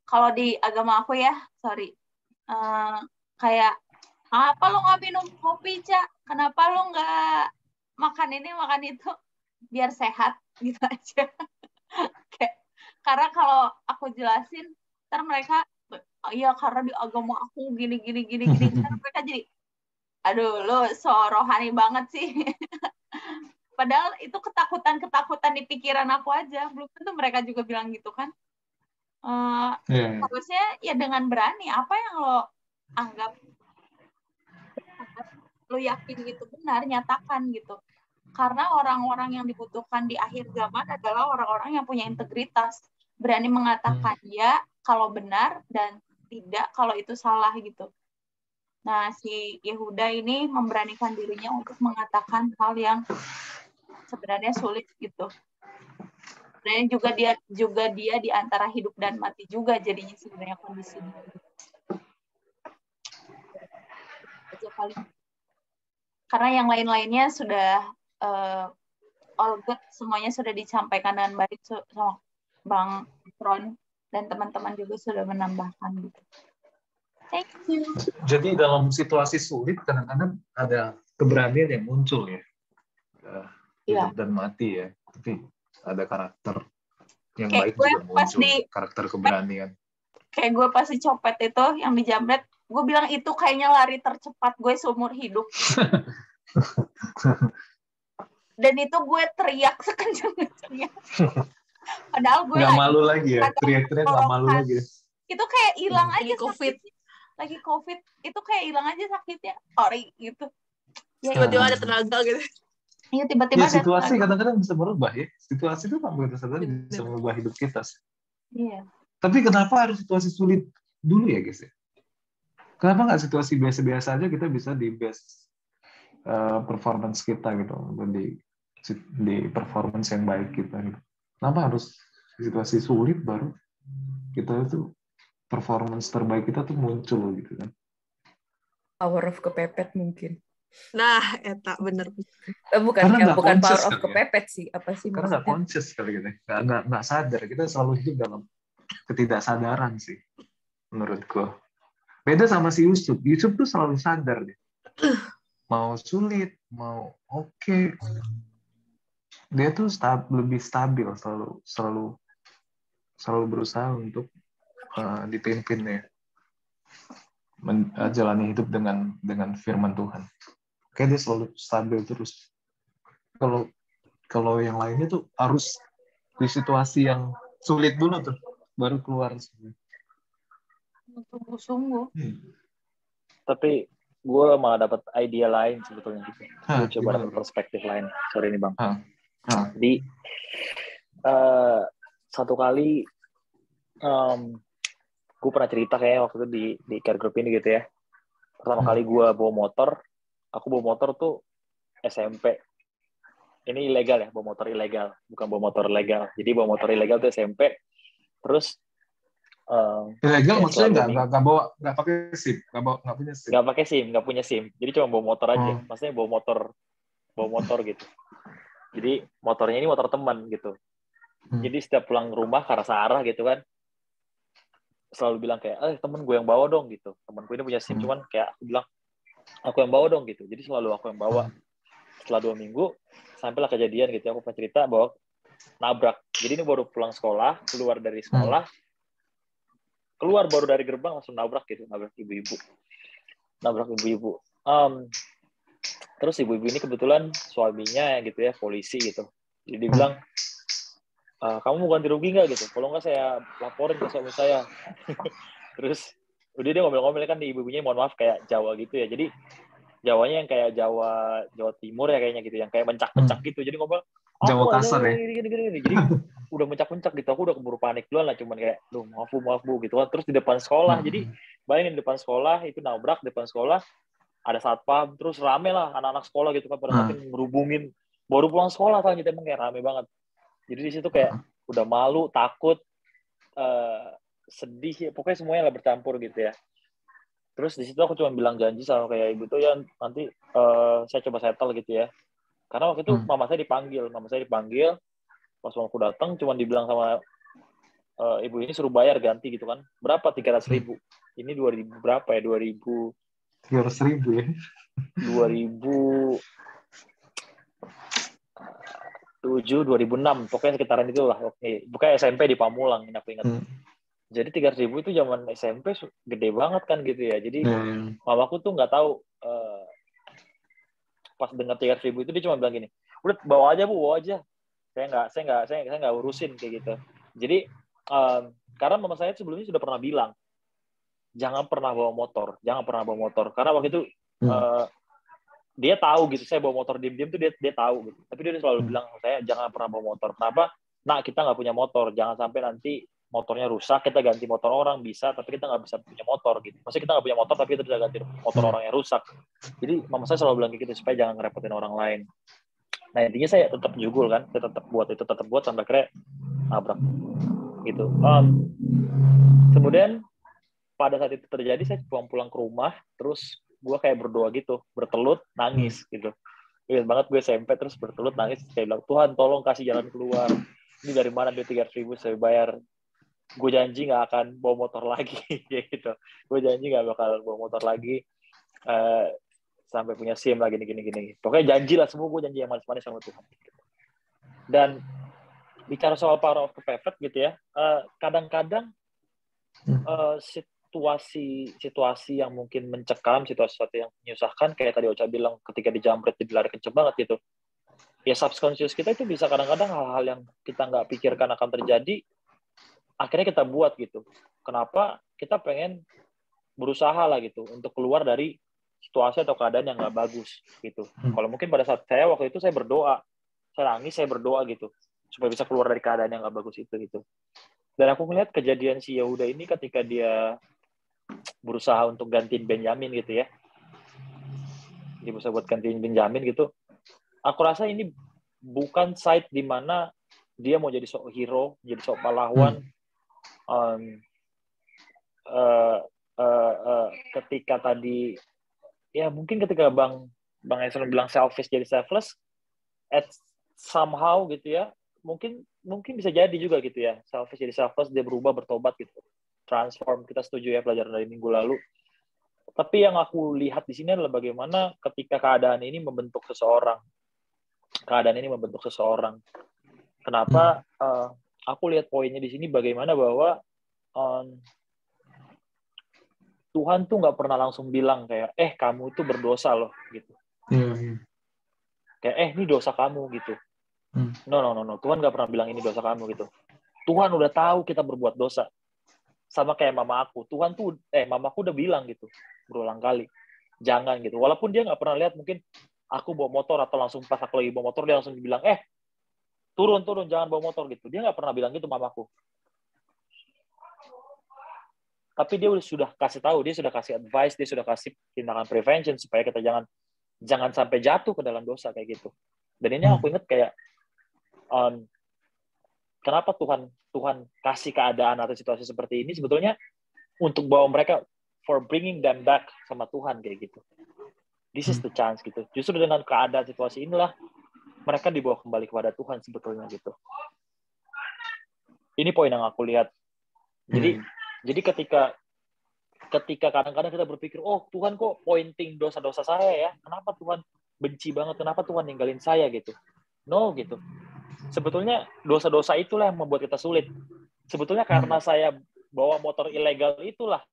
kalau di agama aku ya, kayak apa lo nggak minum kopi, Cak? Kenapa lo nggak makan ini, makan itu? Biar sehat, gitu aja. Karena kalau aku jelasin, ntar mereka, iya karena di agama aku gini. Ntar mereka jadi, aduh lo so rohani banget sih. Padahal itu ketakutan di pikiran aku aja. Belum tentu mereka juga bilang gitu kan. Harusnya ya dengan berani, apa yang lo anggap lo yakin gitu benar, nyatakan gitu. Karena orang-orang yang dibutuhkan di akhir zaman adalah orang-orang yang punya integritas, berani mengatakan ya kalau benar dan tidak kalau itu salah gitu. Nah, si Yehuda ini memberanikan dirinya untuk mengatakan hal yang sebenarnya sulit gitu. Sebenarnya juga dia di antara hidup dan mati juga jadinya sebenarnya kondisinya. Aja paling. Karena yang lain-lainnya sudah all good, semuanya sudah disampaikan dengan baik sama Bang Ron dan teman-teman juga sudah menambahkan gitu. Thank Jadi dalam situasi sulit kadang-kadang ada keberanian yang muncul ya. Hidup dan mati ya. Tapi ada karakter yang Kayak baik gue juga pas muncul. di Karakter keberanian. kayak gue pas dicopet itu yang dijamret, gue bilang itu kayaknya lari tercepat gue seumur hidup. Dan itu gue teriak sekencang-kencangnya. Padahal gue Nggak malu lagi ya, ada teriak-teriak nggak malu tenggorokan. lagi ya. Itu kayak hilang Lagi aja COVID. sakitnya. Lagi COVID itu kayak hilang aja sakitnya. Ori gitu. Ya, Tiba-tiba ada tenaga gitu. Iya tiba-tiba Ya, situasi ada. kadang-kadang bisa merubah ya. Situasi itu tanpa kita sadari bisa merubah hidup kita. Iya. Tapi kenapa harus situasi sulit dulu ya guys ya? Kenapa nggak situasi biasa-biasa aja kita bisa di best performance kita gitu, di performance yang baik kita gitu. Kenapa harus situasi sulit baru kita itu performance terbaik kita tuh muncul gitu kan? Power of kepepet mungkin. Nah, eta bener. Bukan Karena nggak bukan power conscious of kali ya. kepepet sih. Apa sih Karena nggak maksudnya? conscious kali gitu, nggak sadar. Kita selalu hidup dalam ketidaksadaran sih, menurut gua. Beda sama si Yusuf. Yusuf tuh selalu sadar deh. Mau sulit, mau oke. Dia tuh lebih stabil, selalu berusaha untuk dipimpinnya, menjalani hidup dengan firman Tuhan. Kayak dia selalu stabil terus. Kalau yang lainnya tuh harus di situasi yang sulit dulu tuh, baru keluar. Sungguh-sungguh. Tapi gue malah dapat ide lain sebetulnya gitu. Gue coba dapat perspektif lain. Sorry nih bang. Jadi satu kali gue pernah cerita kayaknya waktu itu di care group ini gitu ya. Pertama kali gue bawa motor, aku bawa motor tuh SMP. Ini ilegal ya, bawa motor ilegal, bukan bawa motor legal. Jadi bawa motor ilegal tuh SMP. Terus ilegal ya maksudnya nggak pakai SIM, nggak punya SIM. Nggak pakai SIM, nggak punya SIM. Jadi cuma bawa motor aja. Maksudnya bawa motor gitu. Jadi motornya ini motor teman gitu. Jadi setiap pulang rumah ke arah gitu kan, selalu bilang kayak, temen gue yang bawa dong gitu. Temen gue ini punya SIM, cuman kayak aku bilang, aku yang bawa dong gitu. Jadi selalu aku yang bawa. Setelah 2 minggu, sampailah kejadian gitu. Aku pernah cerita bahwa nabrak. Jadi ini baru pulang sekolah, keluar dari sekolah, keluar baru dari gerbang langsung nabrak gitu, nabrak ibu-ibu. Terus ibu-ibu ini kebetulan suaminya gitu ya, polisi gitu. Jadi dia bilang, kamu mau ganti rugi nggak gitu? Kalau nggak saya laporin ke suami saya. Terus udah dia ngomel-ngomel kan di ibu-ibunya, mohon maaf kayak Jawa gitu ya. Jadi Jawanya yang kayak Jawa Timur ya kayaknya gitu, yang kayak mencak-mencak gitu. Jadi ngomel, Jawa kasar ya. Gini. Jadi udah mencak-mencak gitu. Aku udah keburu panik duluan lah, cuman kayak, maaf bu gitu kan. Terus di depan sekolah. Jadi bayangin di depan sekolah itu nabrak, depan sekolah ada satpam, terus rame lah anak-anak sekolah gitu kan, pada saat ngerubungin. Baru pulang sekolah kan, gitu emang kayak rame banget. Jadi di situ kayak udah malu, takut, sedih, pokoknya semuanya lah bercampur gitu ya. Terus di situ aku cuma bilang janji sama kayak ibu tuh ya nanti saya coba settle gitu ya. Karena waktu itu mama saya dipanggil, pas aku datang cuma dibilang sama ibu ini suruh bayar ganti gitu kan. Berapa? 300.000. Ini 2000 berapa ya? 300.000 ya. 2006, pokoknya sekitaran itu lah. Oke, bukan SMP di Pamulang, ini aku ingat. Jadi 300.000 itu zaman SMP gede banget kan gitu ya. Jadi mamaku tuh nggak tahu pas dengar 300.000 itu dia cuma bilang gini, udah bawa aja bu, bawa aja. Saya nggak urusin kayak gitu. Jadi karena mama saya sebelumnya sudah pernah bilang, jangan pernah bawa motor. Karena waktu itu dia tahu gitu, saya bawa motor diam-diam tuh dia tahu gitu. Tapi dia selalu bilang saya jangan pernah bawa motor. Kenapa? Nah, kita nggak punya motor. Jangan sampai nanti motornya rusak, kita ganti motor orang bisa, tapi kita nggak bisa punya motor gitu. Maksudnya kita nggak punya motor, tapi kita bisa ganti motor orang yang rusak. Jadi mama saya selalu bilang gitu, supaya jangan ngerepotin orang lain. Nah intinya saya tetap jugul kan, saya tetap buat sampai akhirnya nabrak gitu. Kemudian pada saat itu terjadi, saya pulang ke rumah, terus gue kayak berdoa gitu, bertelut, nangis gitu. Ingat banget gue SMP, terus bertelut, nangis, kayak bilang, Tuhan tolong kasih jalan keluar. Ini dari mana dia 300.000 saya bayar. gue janji nggak akan bawa motor lagi gitu. Gue janji nggak bakal bawa motor lagi sampai punya SIM lagi gini. Pokoknya janji lah, semua gue janji yang manis-manis sama Tuhan. Dan bicara soal power of the pivot gitu ya, kadang-kadang situasi yang mungkin mencekam, situasi yang menyusahkan, kayak tadi Ocha bilang ketika dijamret jadi lari kenceng banget gitu. Ya subconscious kita itu bisa kadang-kadang hal-hal yang kita nggak pikirkan akan terjadi, akhirnya kita buat gitu. Kenapa? Kita pengen berusaha lah gitu untuk keluar dari situasi atau keadaan yang nggak bagus gitu. Kalau mungkin pada saat saya waktu itu saya berdoa, saya nangis, saya berdoa gitu supaya bisa keluar dari keadaan yang nggak bagus itu gitu. Dan aku melihat kejadian si Yehuda ini ketika dia berusaha untuk gantiin Benyamin gitu ya, dia berusaha buat gantiin Benyamin gitu. Aku rasa ini bukan side di mana dia mau jadi sok hero, jadi sok pahlawan. Ketika tadi ya mungkin ketika Bang Esron bilang selfish jadi selfless, at somehow gitu ya, mungkin bisa jadi juga gitu ya, selfish jadi selfless, dia berubah, bertobat gitu, transform. Kita setuju ya pelajaran dari minggu lalu. Tapi yang aku lihat di sini adalah bagaimana ketika keadaan ini membentuk seseorang. Kenapa? Aku lihat poinnya di sini bagaimana bahwa Tuhan tuh nggak pernah langsung bilang kayak, kamu itu berdosa loh gitu. Kayak, ini dosa kamu gitu. No. Tuhan nggak pernah bilang ini dosa kamu gitu. Tuhan udah tahu kita berbuat dosa. Sama kayak mama aku. Mamaku udah bilang gitu berulang kali, jangan gitu. Walaupun dia nggak pernah lihat mungkin aku bawa motor atau langsung pas aku lagi bawa motor dia langsung bilang, turun jangan bawa motor gitu. Dia nggak pernah bilang gitu mamaku. Tapi dia sudah kasih tahu, dia sudah kasih advice, dia sudah kasih tindakan prevention supaya kita jangan sampai jatuh ke dalam dosa kayak gitu. Dan ini aku ingat kayak kenapa Tuhan kasih keadaan atau situasi seperti ini sebetulnya untuk bawa mereka, for bringing them back sama Tuhan kayak gitu. This is the chance gitu. Justru dengan keadaan situasi inilah mereka dibawa kembali kepada Tuhan sebetulnya gitu. Ini poin yang aku lihat. Jadi ketika kadang-kadang kita berpikir, Tuhan kok pointing dosa-dosa saya ya? Kenapa Tuhan benci banget? Kenapa Tuhan ninggalin saya gitu? No gitu. Sebetulnya dosa-dosa itulah yang membuat kita sulit. Sebetulnya karena saya bawa motor ilegal itulah,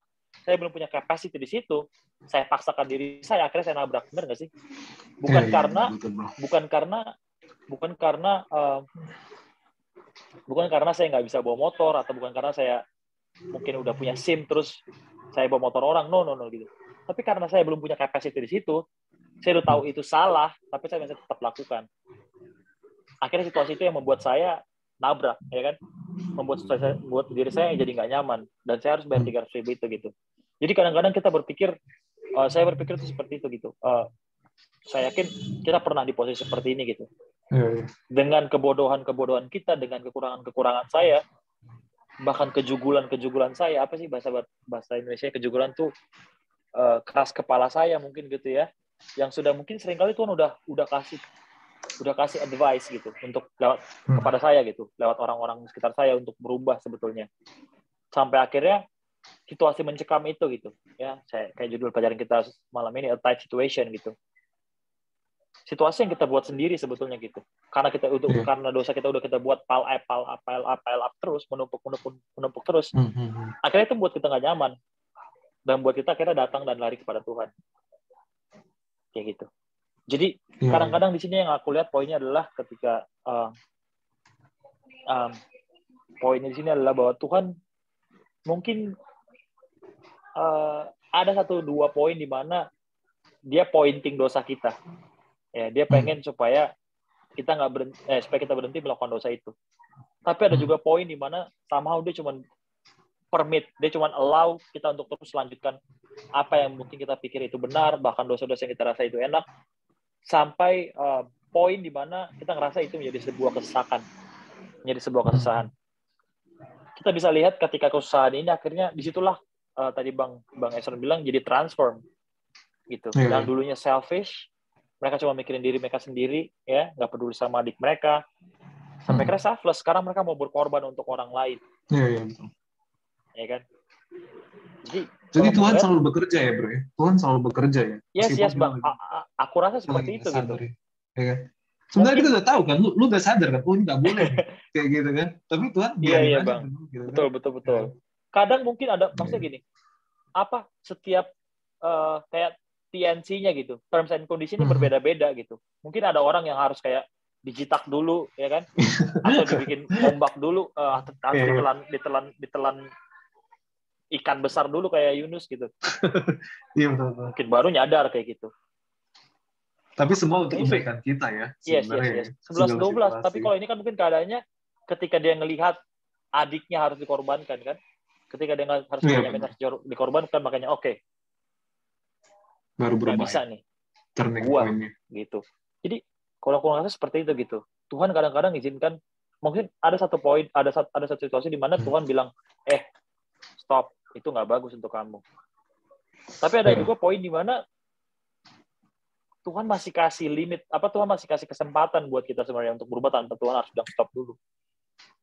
saya belum punya capacity di situ. Saya paksakan diri saya, akhirnya saya nabrak. Benar nggak sih? Bukan karena saya nggak bisa bawa motor, atau bukan karena saya mungkin udah punya SIM terus saya bawa motor orang, no gitu. Tapi karena saya belum punya capacity di situ, saya udah tahu itu salah, tapi saya masih tetap lakukan. Akhirnya situasi itu yang membuat saya nabrak, ya kan? Membuat diri saya jadi nggak nyaman, dan saya harus bayar 300.000 itu gitu. Jadi kadang-kadang kita berpikir, saya berpikir itu seperti itu gitu. Saya yakin kita pernah di posisi seperti ini gitu. Dengan kebodohan kita, dengan kekurangan saya, bahkan kejugulan saya, apa sih bahasa Indonesia kejugulan tuh, keras kepala saya mungkin gitu ya, yang sudah mungkin seringkali Tuhan udah kasih advice gitu untuk lewat kepada saya gitu, lewat orang-orang sekitar saya untuk berubah sebetulnya, sampai akhirnya situasi mencekam itu gitu ya, kayak judul pelajaran kita malam ini, a tight situation gitu. Situasi yang kita buat sendiri sebetulnya gitu. Karena karena dosa kita udah kita buat pile up terus, menumpuk terus. Akhirnya itu buat kita nggak nyaman. Dan buat kita akhirnya datang dan lari kepada Tuhan. Kayak gitu. Jadi kadang-kadang di sini yang aku lihat poinnya adalah ketika poinnya di sini adalah bahwa Tuhan mungkin ada 1-2 poin di mana dia pointing dosa kita. Ya, dia pengen supaya kita supaya kita berhenti melakukan dosa itu. Tapi ada juga poin di mana somehow dia cuma permit, dia cuma allow kita untuk terus lanjutkan apa yang mungkin kita pikir itu benar, bahkan dosa-dosa yang kita rasa itu enak, sampai poin di mana kita ngerasa itu menjadi sebuah kesusahan. Kita bisa lihat ketika kesusahan ini akhirnya disitulah tadi Bang Esron bilang jadi transform gitu. Yang dulunya selfish, mereka cuma mikirin diri mereka sendiri, ya, nggak peduli sama adik mereka. Sampai akhirnya selfless. Sekarang mereka mau berkorban untuk orang lain. ya kan? Jadi Tuhan selalu bekerja ya, bro. Tuhan selalu bekerja ya. Yes, Bang. Aku rasa seperti itu gitu. Ya kan? Sebenarnya kita udah tahu kan, lu udah sadar kan, ini nggak boleh nih. Kayak gitu kan. Tapi Tuhan biarin aja. Bang. Gitu, betul. Ya. Kadang mungkin ada, maksudnya gini, setiap kayak TNC-nya gitu, terms and condition-nya berbeda-beda gitu. Mungkin ada orang yang harus kayak dijitak dulu, ya kan? Atau dibikin ombak dulu, harus ditelan ikan besar dulu kayak Yunus gitu. Iya betul. Mungkin baru nyadar kayak gitu. Tapi semua untuk kebaikan kita ya. Yes. 11-12. Tapi kalau ini kan mungkin keadaannya ketika dia ngelihat adiknya harus dikorbankan kan. Ketika dia harus dikorbankan, makanya oke. Baru berubah. Nggak bisa nih. Turning gua point-nya. Gitu. Jadi kalau aku ngerasa seperti itu gitu. Tuhan kadang-kadang izinkan, mungkin ada satu poin, ada satu situasi di mana Tuhan bilang, stop, itu nggak bagus untuk kamu. Tapi ada juga poin di mana Tuhan masih kasih limit, Tuhan masih kasih kesempatan buat kita sebenarnya untuk berubah tanpa Tuhan harus bilang stop dulu.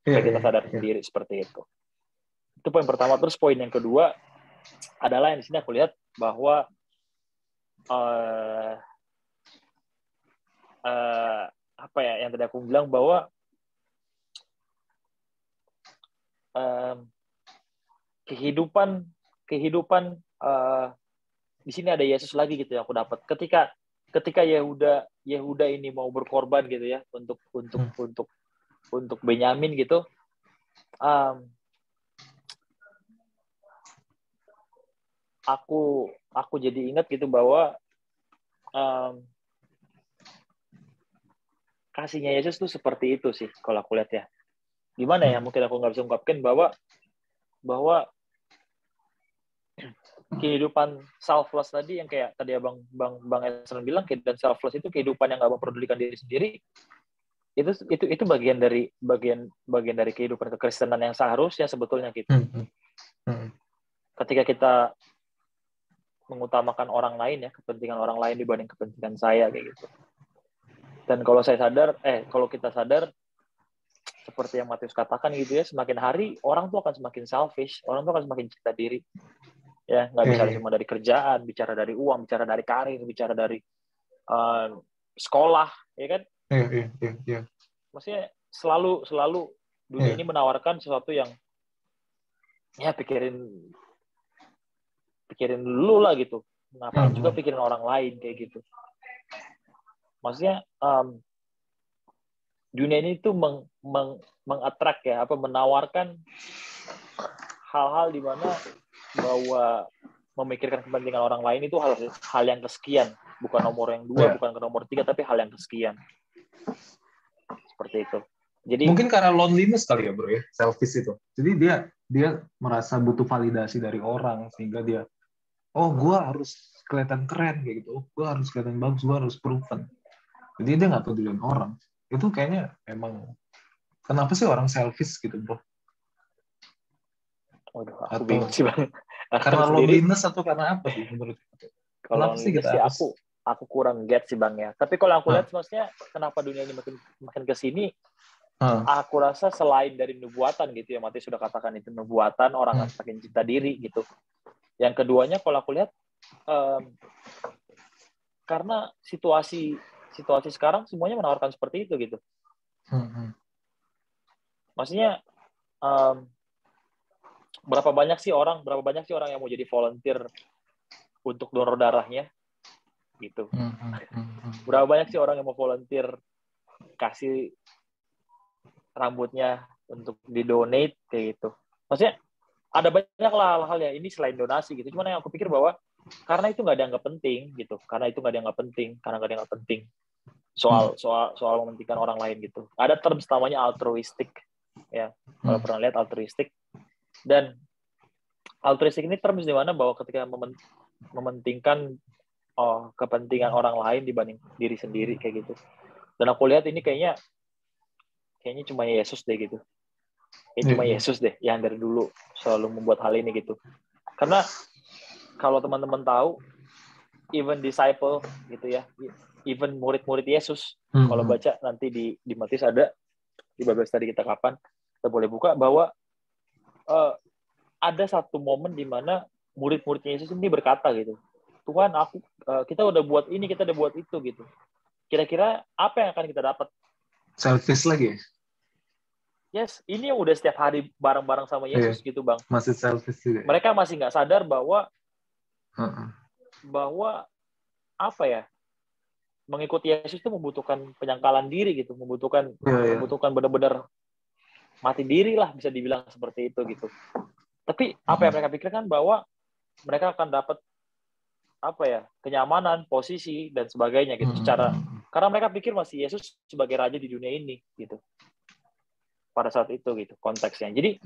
Supaya kita sadar sendiri seperti itu. Itu poin pertama. Terus poin yang kedua adalah yang di sini aku lihat bahwa yang tadi aku bilang bahwa kehidupan di sini ada Yesus lagi gitu yang aku dapat. Ketika Yehuda ini mau berkorban gitu ya untuk Benyamin gitu, aku jadi ingat gitu bahwa kasihnya Yesus tuh seperti itu sih kalau aku lihat ya. Gimana ya, mungkin aku nggak bisa ungkapkan bahwa kehidupan selfless tadi yang kayak tadi Bang Esran bilang, kehidupan selfless itu kehidupan yang nggak memperdulikan diri sendiri. Itu bagian dari kehidupan kekristenan yang seharusnya sebetulnya gitu. Ketika kita mengutamakan orang lain ya, kepentingan orang lain dibanding kepentingan saya kayak gitu. Dan kalau kita sadar seperti yang Matius katakan gitu ya, semakin hari orang tuh akan semakin selfish, orang tuh akan semakin cinta diri. Ya, nggak bicara cuma dari kerjaan, bicara dari uang, bicara dari karir, bicara dari sekolah, ya kan? Iya. Maksudnya selalu dunia ini menawarkan sesuatu yang ya pikirin dulu lah gitu. Ngapain juga pikirin orang lain kayak gitu. Maksudnya dunia ini tuh mengattract ya, menawarkan hal-hal di mana bahwa memikirkan kepentingan orang lain itu hal yang kesekian, bukan nomor yang 2, bukan ke nomor 3, tapi hal yang kesekian. Seperti itu. Jadi mungkin karena loneliness kali ya, bro ya, selfish itu. Jadi dia merasa butuh validasi dari orang sehingga dia, gue harus kelihatan keren kayak gitu, gue harus kelihatan bagus, gue harus proven. Jadi dia nggak peduliin orang. Itu kayaknya emang kenapa sih orang selfish gitu, bro? Aku bingung sih, Bang. Karena loneliness atau karena apa sih menurut kamu? Kalau loneliness sih aku kurang get sih, Bang ya. Tapi kalau aku lihat maksudnya kenapa dunia ini makin ke sini, aku rasa selain dari nubuatan gitu ya, Matius sudah katakan itu nubuatan, orang makin cinta diri gitu. Yang keduanya kalau aku lihat karena situasi sekarang semuanya menawarkan seperti itu gitu. Maksudnya berapa banyak sih orang yang mau jadi volunteer untuk donor darahnya gitu. Berapa banyak sih orang yang mau volunteer kasih rambutnya untuk didonate kayak gitu. Maksudnya ada banyak lah hal-hal ya ini selain donasi gitu. Cuman yang aku pikir bahwa karena itu nggak dianggap penting gitu. Karena nggak dianggap penting. Soal mementingkan orang lain gitu. Ada terms namanya altruistic ya. Kalau pernah lihat altruistic. Dan altruistic ini terms di mana bahwa ketika mementingkan kepentingan orang lain dibanding diri sendiri kayak gitu. Dan aku lihat ini kayaknya cuma Yesus deh gitu. Cuma Yesus deh yang dari dulu selalu membuat hal ini gitu. Karena kalau teman-teman tahu, even disciple gitu ya, even murid-murid Yesus, kalau baca nanti di Matius ada, di Babel tadi kita boleh buka bahwa ada satu momen di mana murid-muridnya Yesus ini berkata gitu, Tuhan, kita udah buat ini, kita udah buat itu gitu. Kira-kira apa yang akan kita dapat? Selfish lagi. Yes, ini yang udah setiap hari bareng-bareng sama Yesus gitu, Bang. Masih selfish juga. Mereka masih nggak sadar bahwa apa ya? Mengikuti Yesus itu membutuhkan penyangkalan diri gitu, membutuhkan benar-benar mati diri lah, bisa dibilang seperti itu gitu. Tapi apa yang mereka pikirkan bahwa mereka akan dapat apa ya, kenyamanan, posisi dan sebagainya gitu, karena mereka pikir masih Yesus sebagai raja di dunia ini gitu. Pada saat itu gitu konteksnya. Jadi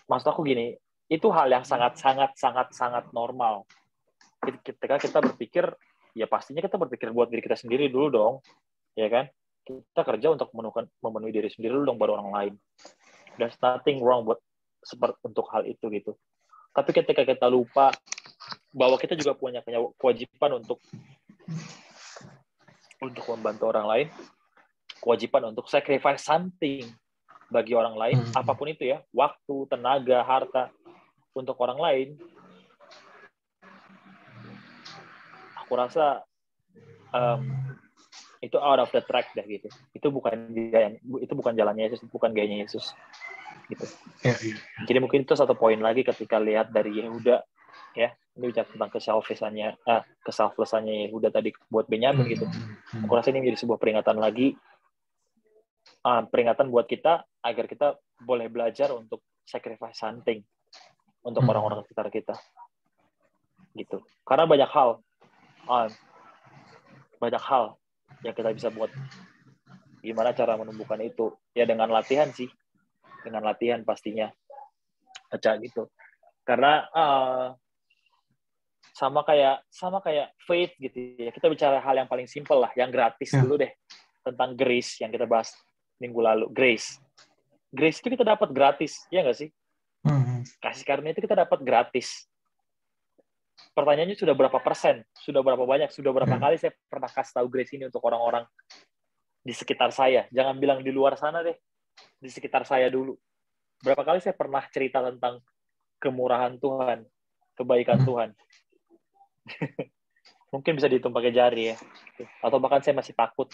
maksud aku gini, itu hal yang sangat normal. Ketika kita berpikir, ya pastinya kita berpikir buat diri kita sendiri dulu dong, ya kan? Kita kerja untuk memenuhi diri sendiri dulu dong, baru orang lain. There's nothing wrong untuk hal itu gitu. Tapi ketika kita lupa bahwa kita juga punya kewajiban untuk membantu orang lain, kewajiban untuk sacrifice something bagi orang lain, apapun itu ya, waktu, tenaga, harta, untuk orang lain, aku rasa itu out of the track dah gitu. Itu bukan jalannya Yesus, bukan gayanya Yesus gitu. Jadi mungkin itu satu poin lagi ketika lihat dari Yehuda, ya, ini bicara tentang keselflessannya Yehuda tadi buat Benyamin gitu. Aku rasa ini menjadi sebuah peringatan lagi, peringatan buat kita agar kita boleh belajar untuk sacrifice something untuk orang-orang sekitar kita gitu. Karena banyak hal yang kita bisa buat. Gimana cara menumbuhkan itu? Ya dengan latihan sih, dengan latihan pastinya baca gitu. Karena sama kayak faith gitu ya. Kita bicara hal yang paling simpel lah, yang gratis dulu deh, tentang grace yang kita bahas minggu lalu. Grace itu kita dapat gratis, ya nggak sih? Kasih karunia itu kita dapat gratis. Pertanyaannya sudah berapa persen? Sudah berapa banyak? Sudah berapa kali saya pernah kasih tahu grace ini untuk orang-orang di sekitar saya? Jangan bilang di luar sana deh, di sekitar saya dulu. Berapa kali saya pernah cerita tentang kemurahan Tuhan, kebaikan Tuhan? Mungkin bisa dihitung pakai jari ya. Atau bahkan saya masih takut,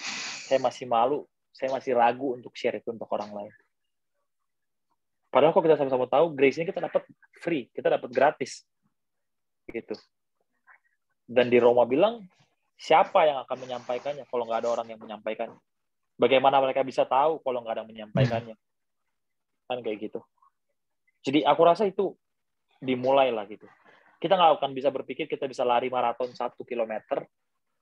saya masih malu, saya masih ragu untuk share itu untuk orang lain. Padahal kalau kita sama-sama tahu, grace ini kita dapat free, kita dapat gratis. Gitu. Dan di Roma bilang, siapa yang akan menyampaikannya kalau nggak ada orang yang menyampaikan? Bagaimana mereka bisa tahu kalau nggak ada yang menyampaikannya? Kan kayak gitu. Jadi aku rasa itu dimulai lah gitu. Kita nggak akan bisa berpikir kita bisa lari maraton 1 kilometer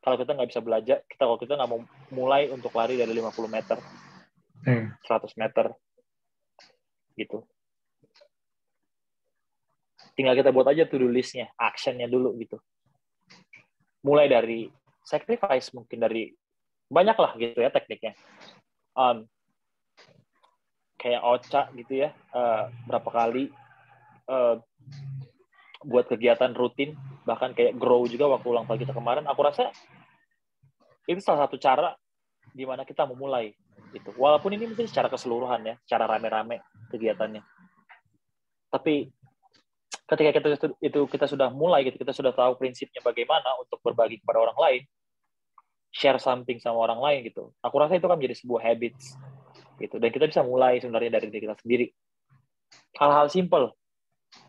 kalau kita nggak bisa belajar, kalau kita nggak mau mulai untuk lari dari 50 meter, 100 meter, gitu. Tinggal kita buat aja to-do list-nya, action-nya dulu gitu. Mulai dari sacrifice, mungkin dari banyak lah gitu ya tekniknya. Kayak Ocha gitu ya, berapa kali buat kegiatan rutin, bahkan kayak grow juga waktu ulang tahun kita kemarin. Aku rasa itu salah satu cara di mana kita memulai gitu. Walaupun ini mungkin secara keseluruhan ya, secara rame-rame kegiatannya. Tapi ketika kita sudah mulai gitu, kita sudah tahu prinsipnya bagaimana untuk berbagi kepada orang lain, share something sama orang lain gitu. Aku rasa itu kan menjadi sebuah habits gitu. Dan kita bisa mulai sebenarnya dari diri kita sendiri. Hal-hal simple.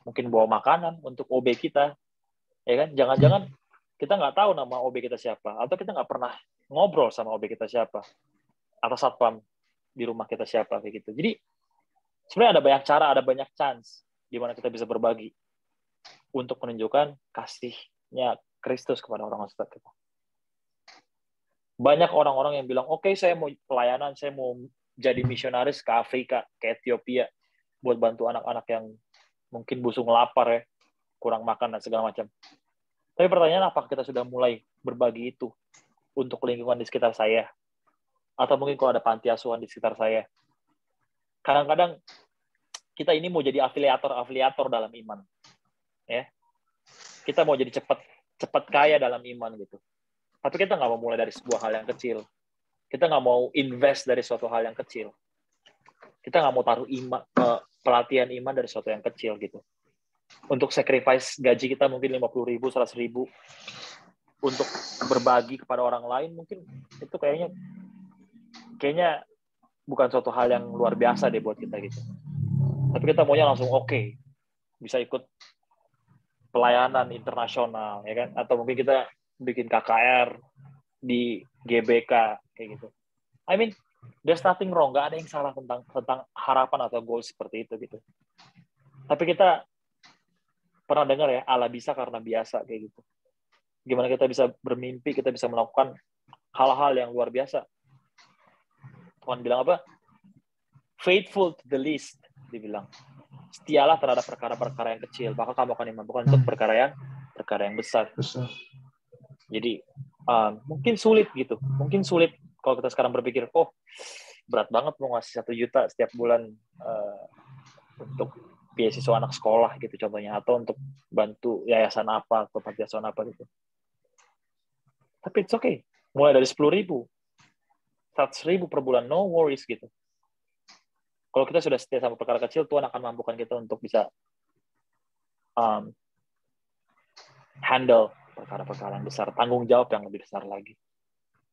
Mungkin bawa makanan untuk OB kita. Ya kan? Jangan-jangan kita nggak tahu nama OB kita siapa, atau kita nggak pernah ngobrol sama OB kita siapa, atau satpam di rumah kita siapa kayak gitu. Jadi sebenarnya ada banyak cara, ada banyak chance di mana kita bisa berbagi untuk menunjukkan kasihnya Kristus kepada orang-orang sekitar kita. Banyak orang-orang yang bilang, oke, saya mau pelayanan, saya mau jadi misionaris ke Afrika, ke Ethiopia, buat bantu anak-anak yang mungkin busung lapar ya, kurang makan dan segala macam. Tapi pertanyaan, apakah kita sudah mulai berbagi itu untuk lingkungan di sekitar saya? Atau mungkin kalau ada panti asuhan di sekitar saya. Kadang-kadang kita ini mau jadi afiliator dalam iman. Ya. Kita mau jadi cepat kaya dalam iman gitu. Tapi kita nggak mau mulai dari sebuah hal yang kecil. Kita nggak mau invest dari suatu hal yang kecil. Kita nggak mau taruh pelatihan iman dari sesuatu yang kecil gitu. Untuk sacrifice gaji kita mungkin 50.000, 100.000 untuk berbagi kepada orang lain, mungkin itu kayaknya bukan suatu hal yang luar biasa deh buat kita gitu. Tapi kita maunya langsung oke, bisa ikut pelayanan internasional ya kan, atau mungkin kita bikin KKR di GBK kayak gitu. I mean, there's nothing wrong, nggak ada yang salah tentang harapan atau goal seperti itu gitu. Tapi kita pernah dengar ya, Allah bisa karena biasa kayak gitu. Gimana kita bisa bermimpi, kita bisa melakukan hal-hal yang luar biasa. Tuhan bilang apa? Faithful to the least, dibilang. Setialah terhadap perkara-perkara yang kecil, maka kamu akan dimampukan untuk perkara yang besar. Jadi mungkin sulit gitu, mungkin sulit kalau kita sekarang berpikir, oh berat banget mau ngasih 1 juta setiap bulan untuk beasiswa anak sekolah gitu contohnya, atau untuk bantu yayasan apa atau panti asuhan apa gitu. Tapi it's okay, mulai dari 10.000, 100.000 per bulan, no worries gitu. Kalau kita sudah setia sama perkara kecil, Tuhan akan mampukan kita untuk bisa handle perkara-perkara yang besar, tanggung jawab yang lebih besar lagi.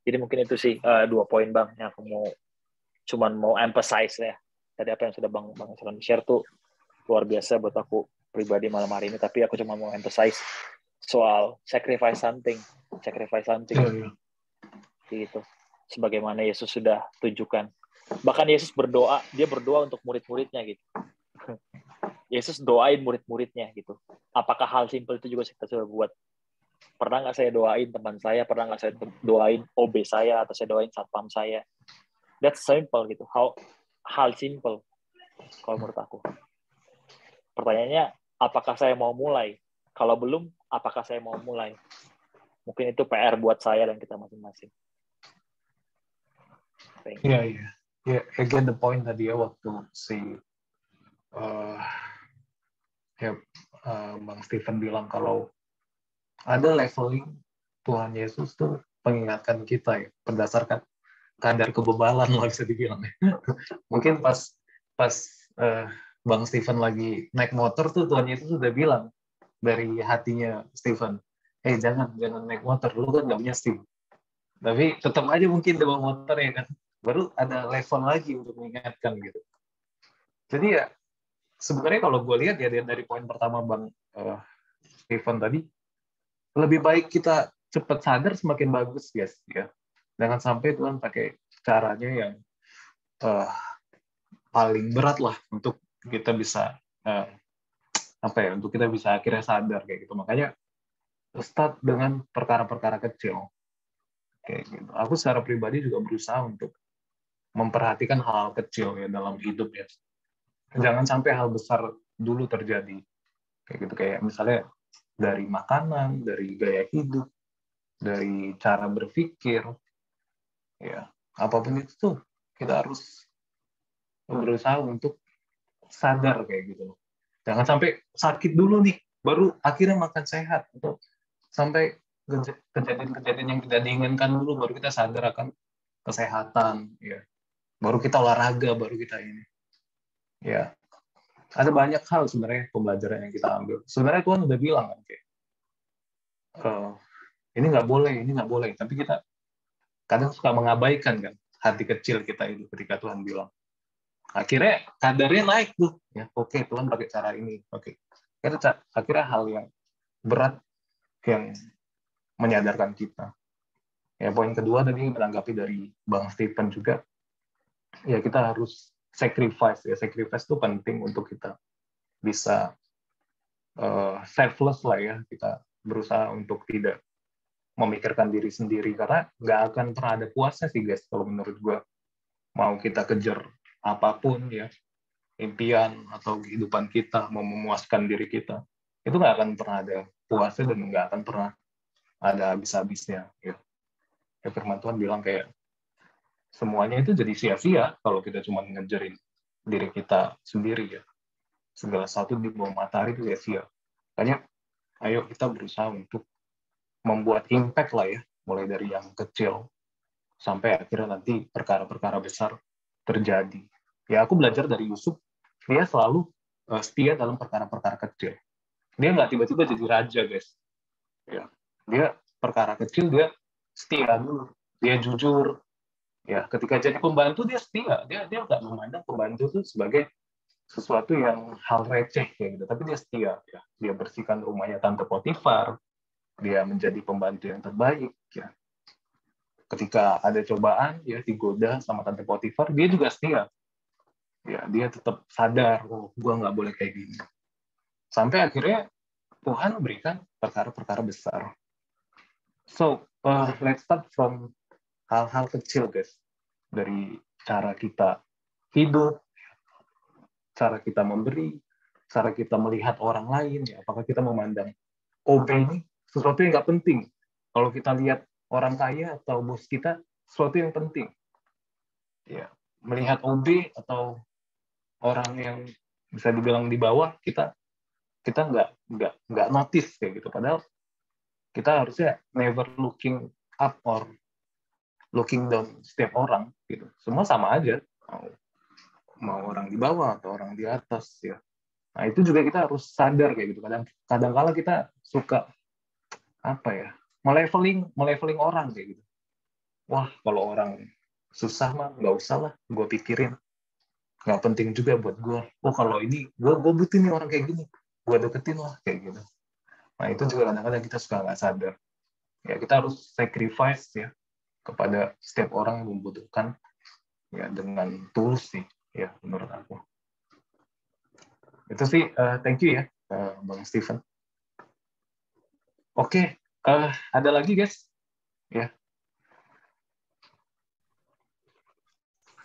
Jadi mungkin itu sih 2 poin Bang yang aku mau emphasize ya. Tadi apa yang sudah Bang Salam share tuh luar biasa buat aku pribadi malam hari ini, tapi aku cuma mau emphasize soal sacrifice something. Gitu. Sebagaimana Yesus sudah tunjukkan. Bahkan Yesus dia berdoa untuk murid-muridnya gitu. Yesus doain murid-muridnya gitu. Apakah hal simpel itu juga kita sudah buat? Pernah nggak saya doain teman saya? Pernah nggak saya doain OB saya? Atau saya doain satpam saya? That's simple gitu. Hal simple kalau menurut aku. Pertanyaannya, apakah saya mau mulai? Kalau belum, apakah saya mau mulai? Mungkin itu PR buat saya dan kita masing-masing. Iya. Again the point tadi ya, waktu Bang Stephen bilang kalau ada leveling, Tuhan Yesus tuh mengingatkan kita ya, berdasarkan kadar kebebalan lah bisa dibilang ya. Mungkin pas Bang Stephen lagi naik motor tuh Tuhan Yesus sudah bilang dari hatinya Stephen, jangan naik motor, lu kan nggak punya SIM. Tapi tetap aja mungkin bawa motor ya kan. Baru ada level lagi untuk mengingatkan gitu. Jadi ya sebenarnya kalau gue lihat ya dari poin pertama Bang Stephen tadi, lebih baik kita cepat sadar semakin bagus guys ya. Jangan sampai Tuhan pakai caranya yang paling berat lah untuk kita bisa untuk kita bisa akhirnya sadar kayak gitu. Makanya start dengan perkara-perkara kecil kayak gitu. Aku secara pribadi juga berusaha untuk memperhatikan hal kecil ya dalam hidup ya. Jangan sampai hal besar dulu terjadi kayak gitu, kayak misalnya dari makanan, dari gaya hidup, dari cara berpikir ya, apapun itu tuh kita harus berusaha untuk sadar kayak gitu. Jangan sampai sakit dulu nih, baru akhirnya makan sehat, atau sampai kejadian-kejadian yang tidak diinginkan dulu, baru kita sadar akan kesehatan, ya. Baru kita olahraga, baru kita ini. Ya, ada banyak hal sebenarnya pembelajaran yang kita ambil. Sebenarnya Tuhan udah bilang kan, kayak, ini nggak boleh. Tapi kita kadang suka mengabaikan kan hati kecil kita itu ketika Tuhan bilang. Akhirnya kadarnya naik tuh, ya oke, Tuhan pakai cara ini, oke. Akhirnya hal yang berat yang menyadarkan kita. Ya, poin kedua tadi menanggapi dari Bang Stephen juga, ya kita harus sacrifice. Ya, sacrifice itu penting untuk kita bisa selfless lah ya. Kita berusaha untuk tidak memikirkan diri sendiri, karena nggak akan pernah ada puasnya sih guys kalau menurut gue. Mau kita kejar apapun ya, impian atau kehidupan kita, mau memuaskan diri kita, itu nggak akan pernah ada puasnya dan nggak akan pernah ada habis-habisnya. Ya. Firman Tuhan bilang kayak semuanya itu jadi sia-sia kalau kita cuma ngejarin diri kita sendiri ya. Segala sesuatu di bawah matahari itu sia-sia. Makanya ayo kita berusaha untuk membuat impact lah ya, mulai dari yang kecil sampai akhirnya nanti perkara-perkara besar terjadi. Ya aku belajar dari Yusuf, dia selalu setia dalam perkara-perkara kecil. Dia nggak tiba-tiba jadi raja, guys. Ya, dia perkara kecil dia setia dulu, dia jujur. Ya, ketika jadi pembantu dia setia, dia nggak memandang pembantu itu sebagai sesuatu yang hal receh kayak gitu, tapi dia setia. Ya, dia bersihkan rumahnya Tante Potifar, dia menjadi pembantu yang terbaik. Ya, ketika ada cobaan, ya digoda sama Tante Potifar, dia juga setia. Ya, dia tetap sadar, oh, gua nggak boleh kayak gini. Sampai akhirnya Tuhan berikan perkara-perkara besar. So, let's start from hal-hal kecil, guys. Dari cara kita hidup, cara kita memberi, cara kita melihat orang lain, ya, apakah kita memandang OB ini sesuatu yang nggak penting. Kalau kita lihat orang kaya atau bos kita, sesuatu yang penting. Ya, melihat OB atau orang yang bisa dibilang di bawah, kita nggak notice kayak gitu. Padahal kita harusnya never looking up or looking down setiap orang gitu. Semua sama aja. Mau orang di bawah atau orang di atas ya. Nah, itu juga kita harus sadar kayak gitu. Kadang-kala kita suka apa ya? Meleveling orang kayak gitu. Wah, kalau orang susah mah nggak usah lah, gue pikirin. Nggak penting juga buat gue. Oh, kalau ini gue butuh nih orang kayak gini, gue deketin lah kayak gitu. Nah, itu juga kadang-kadang kita suka nggak sadar. Ya, kita harus sacrifice ya kepada setiap orang yang membutuhkan ya dengan tulus sih ya menurut aku. Itu sih thank you ya Bang Steven. Oke, ada lagi guys ya.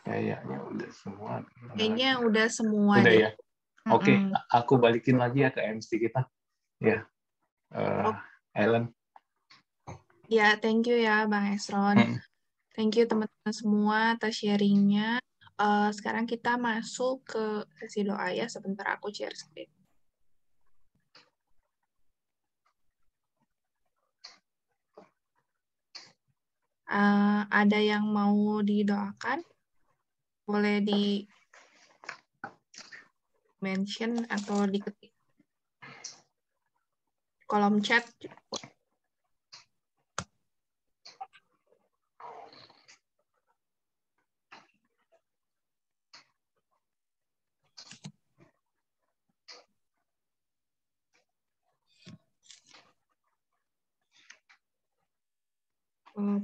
Kayaknya udah semua. Kayaknya udah semua udah deh. ya. Oke, aku balikin lagi ya ke MC kita ya. Ellen. Ya, thank you ya Bang Esron. Thank you teman-teman semua atas sharingnya. Sekarang kita masuk ke sesi doa ya. Sebentar aku share screen. Ada yang mau didoakan? Boleh di mention atau diketik kolom chat.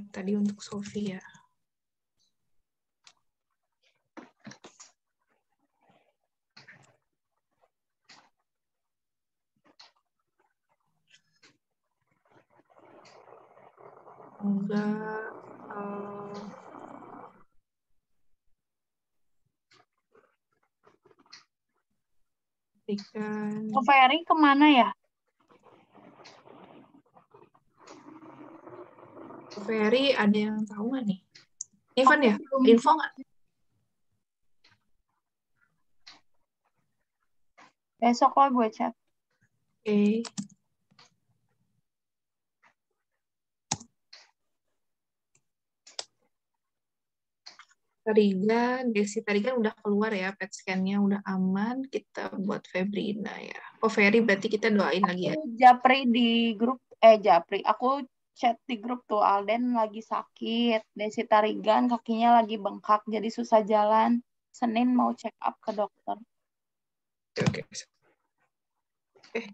Tadi untuk Sophie ya. Enggak. Ferry kemana ya? Ferry ada yang tahu nggak nih? Ivan ya? Info nggak? Besok lah gue chat. Oke. Desi tadi kan udah keluar ya, PET scan-nya udah aman, kita buat Febrina ya. Oh, Ferry berarti kita doain lagi ya. Japri di grup, Japri, aku chat di grup tuh, Alden lagi sakit, Desi Tarigan kakinya lagi bengkak, jadi susah jalan, Senin mau check up ke dokter. Oke.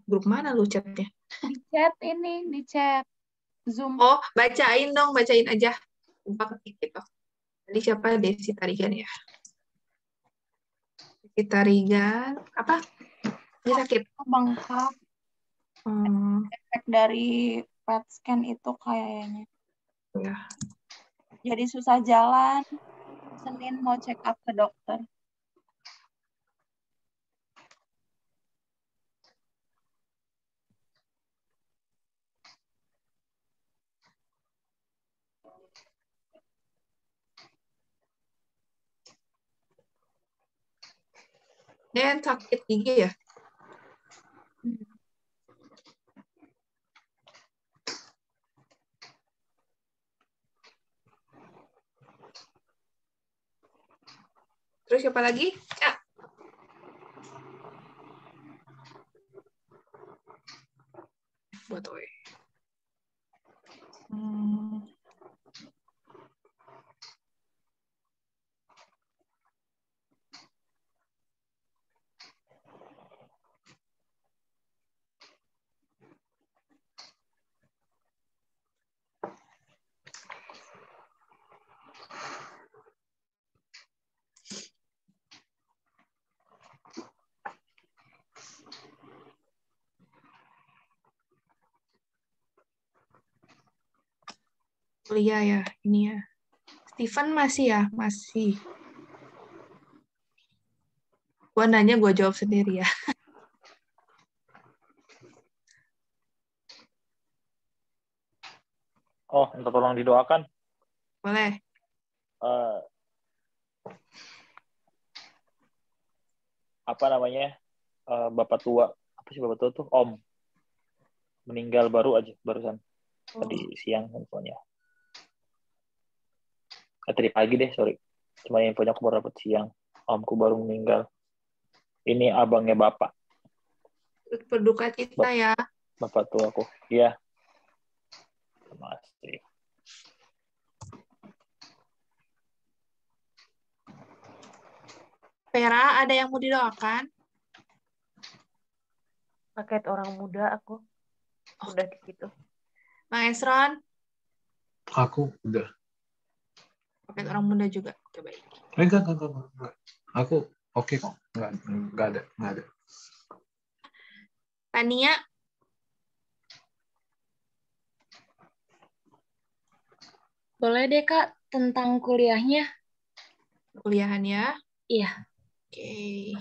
Grup mana lu chatnya? Di chat Zoom. Oh, bacain dong, bacain aja. Lupa ketik gitu. Tadi siapa? Desi Tarigan ya. Desi Tarigan, apa? Dia sakit? Bengkak. Efek dari PET scan itu kayaknya. Ya. Jadi susah jalan, Senin mau check up ke dokter. Dia sakit gigi ya? Terus siapa lagi? Ya. Kuliah ya, ini ya. Steven masih ya? Masih. Gua nanya, gue jawab sendiri ya. Oh, minta tolong didoakan. Boleh. Apa namanya? Bapak tua. Apa sih bapak tua tuh? Om. Meninggal barusan. Tadi siang infonya. Tadi pagi deh, sorry. Cuma infonya aku baru dapat siang. Omku baru meninggal. Ini abangnya bapak. Berduka cita ya. Bapak tua aku. Iya. Terima kasih. Vera, ada yang mau didoakan? Paket orang muda aku. Udah di situ. Bang Esron? Aku udah. Paket orang muda juga. Oke, baik. Enggak. Aku oke kok. Enggak ada. Tania? Boleh deh, Kak, tentang kuliahnya. Kuliahan ya? Iya. Oke.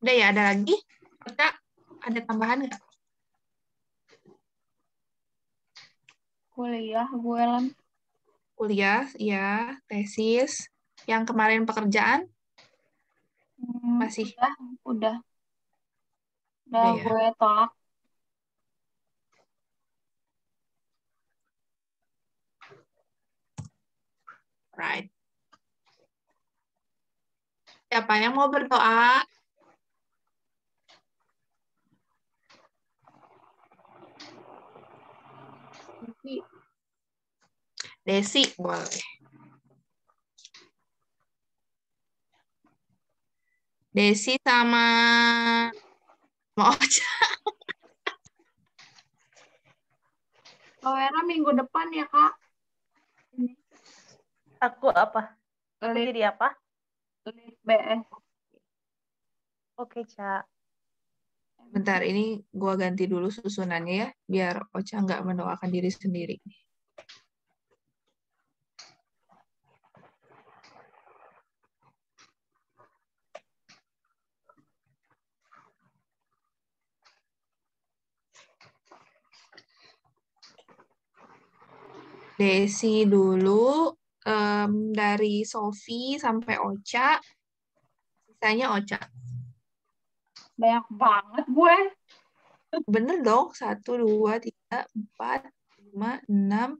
Udah ya, ada lagi? Kak, ada tambahan nggak? Kuliah, Bu Ellen. Kuliah, ya. Tesis. Yang kemarin pekerjaan? Masih? Udah Udah ya. gue tolak. Right. Siapa yang mau berdoa? Desi, boleh. Desi sama Ocha. Vera minggu depan ya, Kak. Aku apa? Aku Lead jadi apa? BS. Oke, Ca. Bentar, ini gua ganti dulu susunannya ya, biar Ocha nggak mendoakan diri sendiri. Desi dulu, dari Sofi sampai Ocha, sisanya Ocha. Banyak banget gue. Bener dong, 1, 2, 3, 4, 5, 6,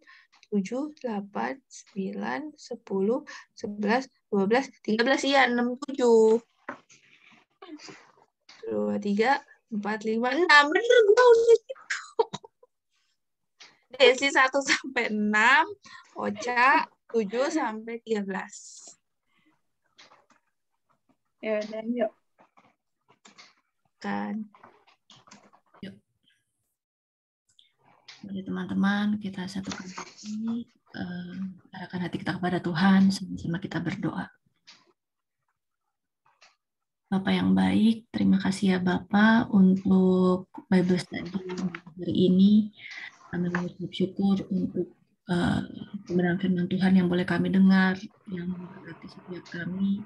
7, 8, 9, 10, 11, 12, 13, iya, 6, 7. 2, 3, 4, 5, 6. Bener, gue udah gitu. Desi 1 sampai 6, Ocha 7 sampai 13. Ya udah, yuk. Kan. Yuk. Mari teman-teman, kita satukan hati, arahkan hati kita kepada Tuhan, sama-sama kita berdoa. Bapak yang baik, terima kasih ya Bapak untuk Bible Study hari ini. Kami mengucap syukur untuk kebenaran firman Tuhan yang boleh kami dengar, yang memberkati setiap kami.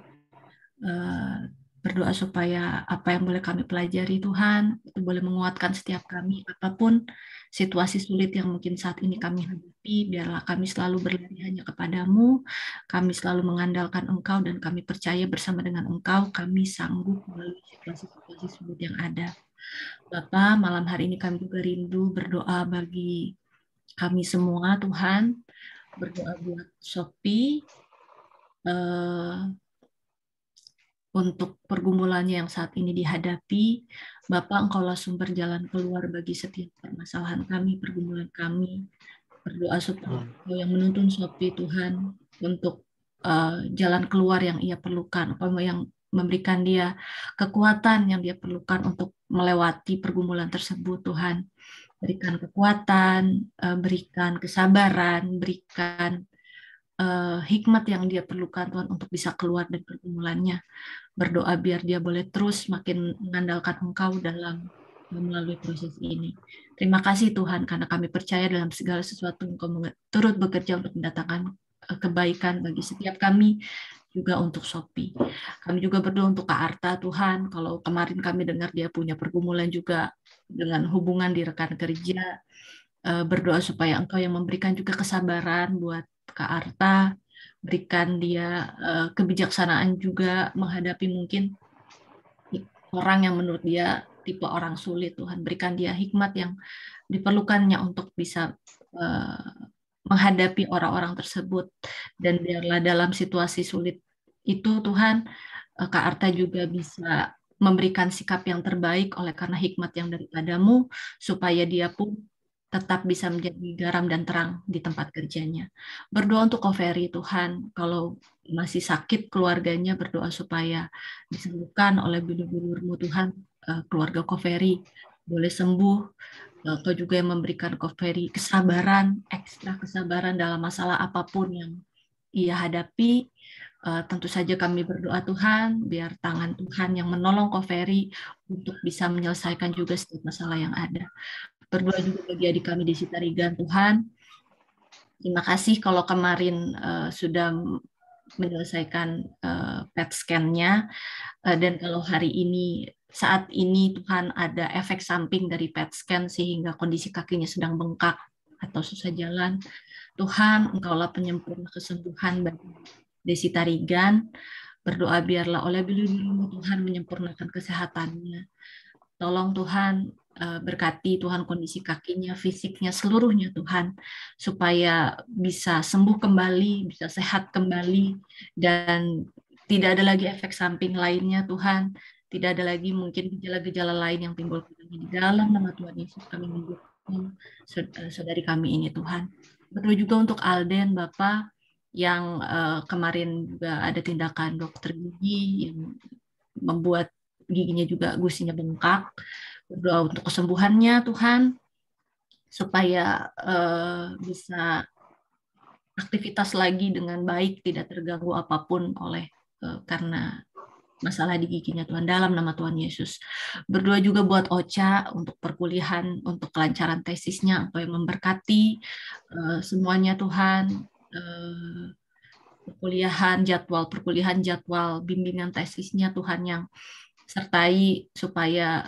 Berdoa supaya apa yang boleh kami pelajari Tuhan, itu boleh menguatkan setiap kami, apapun situasi sulit yang mungkin saat ini kami hadapi, biarlah kami selalu berlari hanya kepadamu, kami selalu mengandalkan Engkau, dan kami percaya bersama dengan Engkau, kami sanggup melalui situasi-situasi sulit yang ada. Bapa, malam hari ini kami juga rindu berdoa bagi kami semua, Tuhan, berdoa buat Sophie, untuk pergumulannya yang saat ini dihadapi. Bapak, Engkaulah sumber jalan keluar bagi setiap permasalahan kami, pergumulan kami. Berdoa supaya Engkau yang menuntun Sophie, Tuhan, untuk jalan keluar yang ia perlukan, apa yang memberikan dia kekuatan yang dia perlukan untuk melewati pergumulan tersebut, Tuhan. Berikan kekuatan, berikan kesabaran, berikan hikmat yang dia perlukan, Tuhan, untuk bisa keluar dari pergumulannya. Berdoa biar dia boleh terus makin mengandalkan Engkau dalam melalui proses ini. Terima kasih Tuhan, karena kami percaya dalam segala sesuatu Engkau turut bekerja untuk mendatangkan kebaikan bagi setiap kami, juga untuk Sophie. Kami juga berdoa untuk Kak Arta, Tuhan, kalau kemarin kami dengar dia punya pergumulan juga dengan hubungan di rekan kerja, berdoa supaya Engkau yang memberikan juga kesabaran buat Kak Arta, berikan dia kebijaksanaan juga menghadapi mungkin orang yang menurut dia tipe orang sulit, Tuhan. Berikan dia hikmat yang diperlukannya untuk bisa menghadapi orang-orang tersebut. Dan biarlah dalam situasi sulit itu, Tuhan, Kak Arta juga bisa memberikan sikap yang terbaik oleh karena hikmat yang daripadamu, supaya dia pun tetap bisa menjadi garam dan terang di tempat kerjanya. Berdoa untuk Koferi, Tuhan, kalau masih sakit keluarganya, berdoa supaya disembuhkan oleh bulu-bulu-Mu, Tuhan, keluarga Koferi boleh sembuh. Kau juga yang memberikan Koferi kesabaran, ekstra kesabaran dalam masalah apapun yang ia hadapi. Tentu saja kami berdoa, Tuhan, biar tangan Tuhan yang menolong Koferi untuk bisa menyelesaikan juga setiap masalah yang ada. Berdoa juga bagi adik kami di Sitarigan, Tuhan. Terima kasih kalau kemarin sudah menyelesaikan PET scan-nya, dan kalau hari ini, saat ini Tuhan ada efek samping dari PET scan sehingga kondisi kakinya sedang bengkak atau susah jalan. Tuhan, Engkaulah penyempurna kesembuhan bagi Desi Tarigan. Berdoa biarlah oleh bilu-bilu Tuhan menyempurnakan kesehatannya. Tolong Tuhan, berkati Tuhan kondisi kakinya, fisiknya, seluruhnya Tuhan, supaya bisa sembuh kembali, bisa sehat kembali, dan tidak ada lagi efek samping lainnya Tuhan, tidak ada lagi mungkin gejala-gejala lain yang timbul di dalam nama Tuhan Yesus kami mendukung saudari kami ini Tuhan. Berdoa juga untuk Alden, Bapak, yang kemarin juga ada tindakan dokter gigi yang membuat giginya juga gusinya bengkak. Berdoa untuk kesembuhannya Tuhan, supaya bisa aktivitas lagi dengan baik, tidak terganggu apapun oleh karena masalah di giginya Tuhan, dalam nama Tuhan Yesus. Berdoa juga buat Ocha untuk perkuliahan, untuk kelancaran tesisnya, Engkau yang memberkati semuanya Tuhan, perkuliahan jadwal bimbingan tesisnya Tuhan yang sertai supaya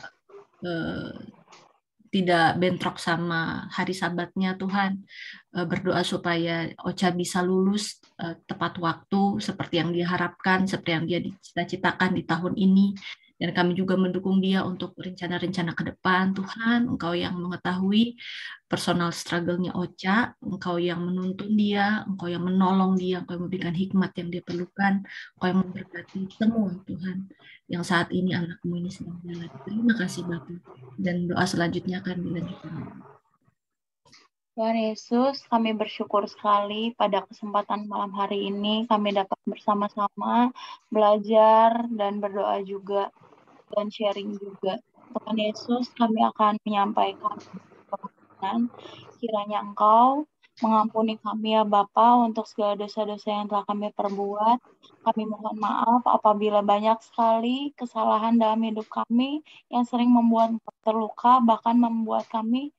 tidak bentrok sama hari sabatnya Tuhan. Berdoa supaya Ocha bisa lulus tepat waktu seperti yang dia harapkan, seperti yang dia cita-citakan di tahun ini. Dan kami juga mendukung dia untuk rencana-rencana ke depan. Tuhan, Engkau yang mengetahui personal struggle-nya Ocha, Engkau yang menuntun dia, Engkau yang menolong dia, Engkau yang memberikan hikmat yang dia perlukan, Engkau yang memberkati semua Tuhan yang saat ini anakmu ini sedang jalan. Terima kasih Bapak. Dan doa selanjutnya akan dilanjutkan. Tuhan Yesus, kami bersyukur sekali pada kesempatan malam hari ini kami dapat bersama-sama belajar dan berdoa juga dan sharing juga. Tuhan Yesus, kami akan menyampaikan permohonan kiranya Engkau mengampuni kami ya Bapa untuk segala dosa-dosa yang telah kami perbuat. Kami mohon maaf apabila banyak sekali kesalahan dalam hidup kami yang sering membuat terluka, bahkan membuat kami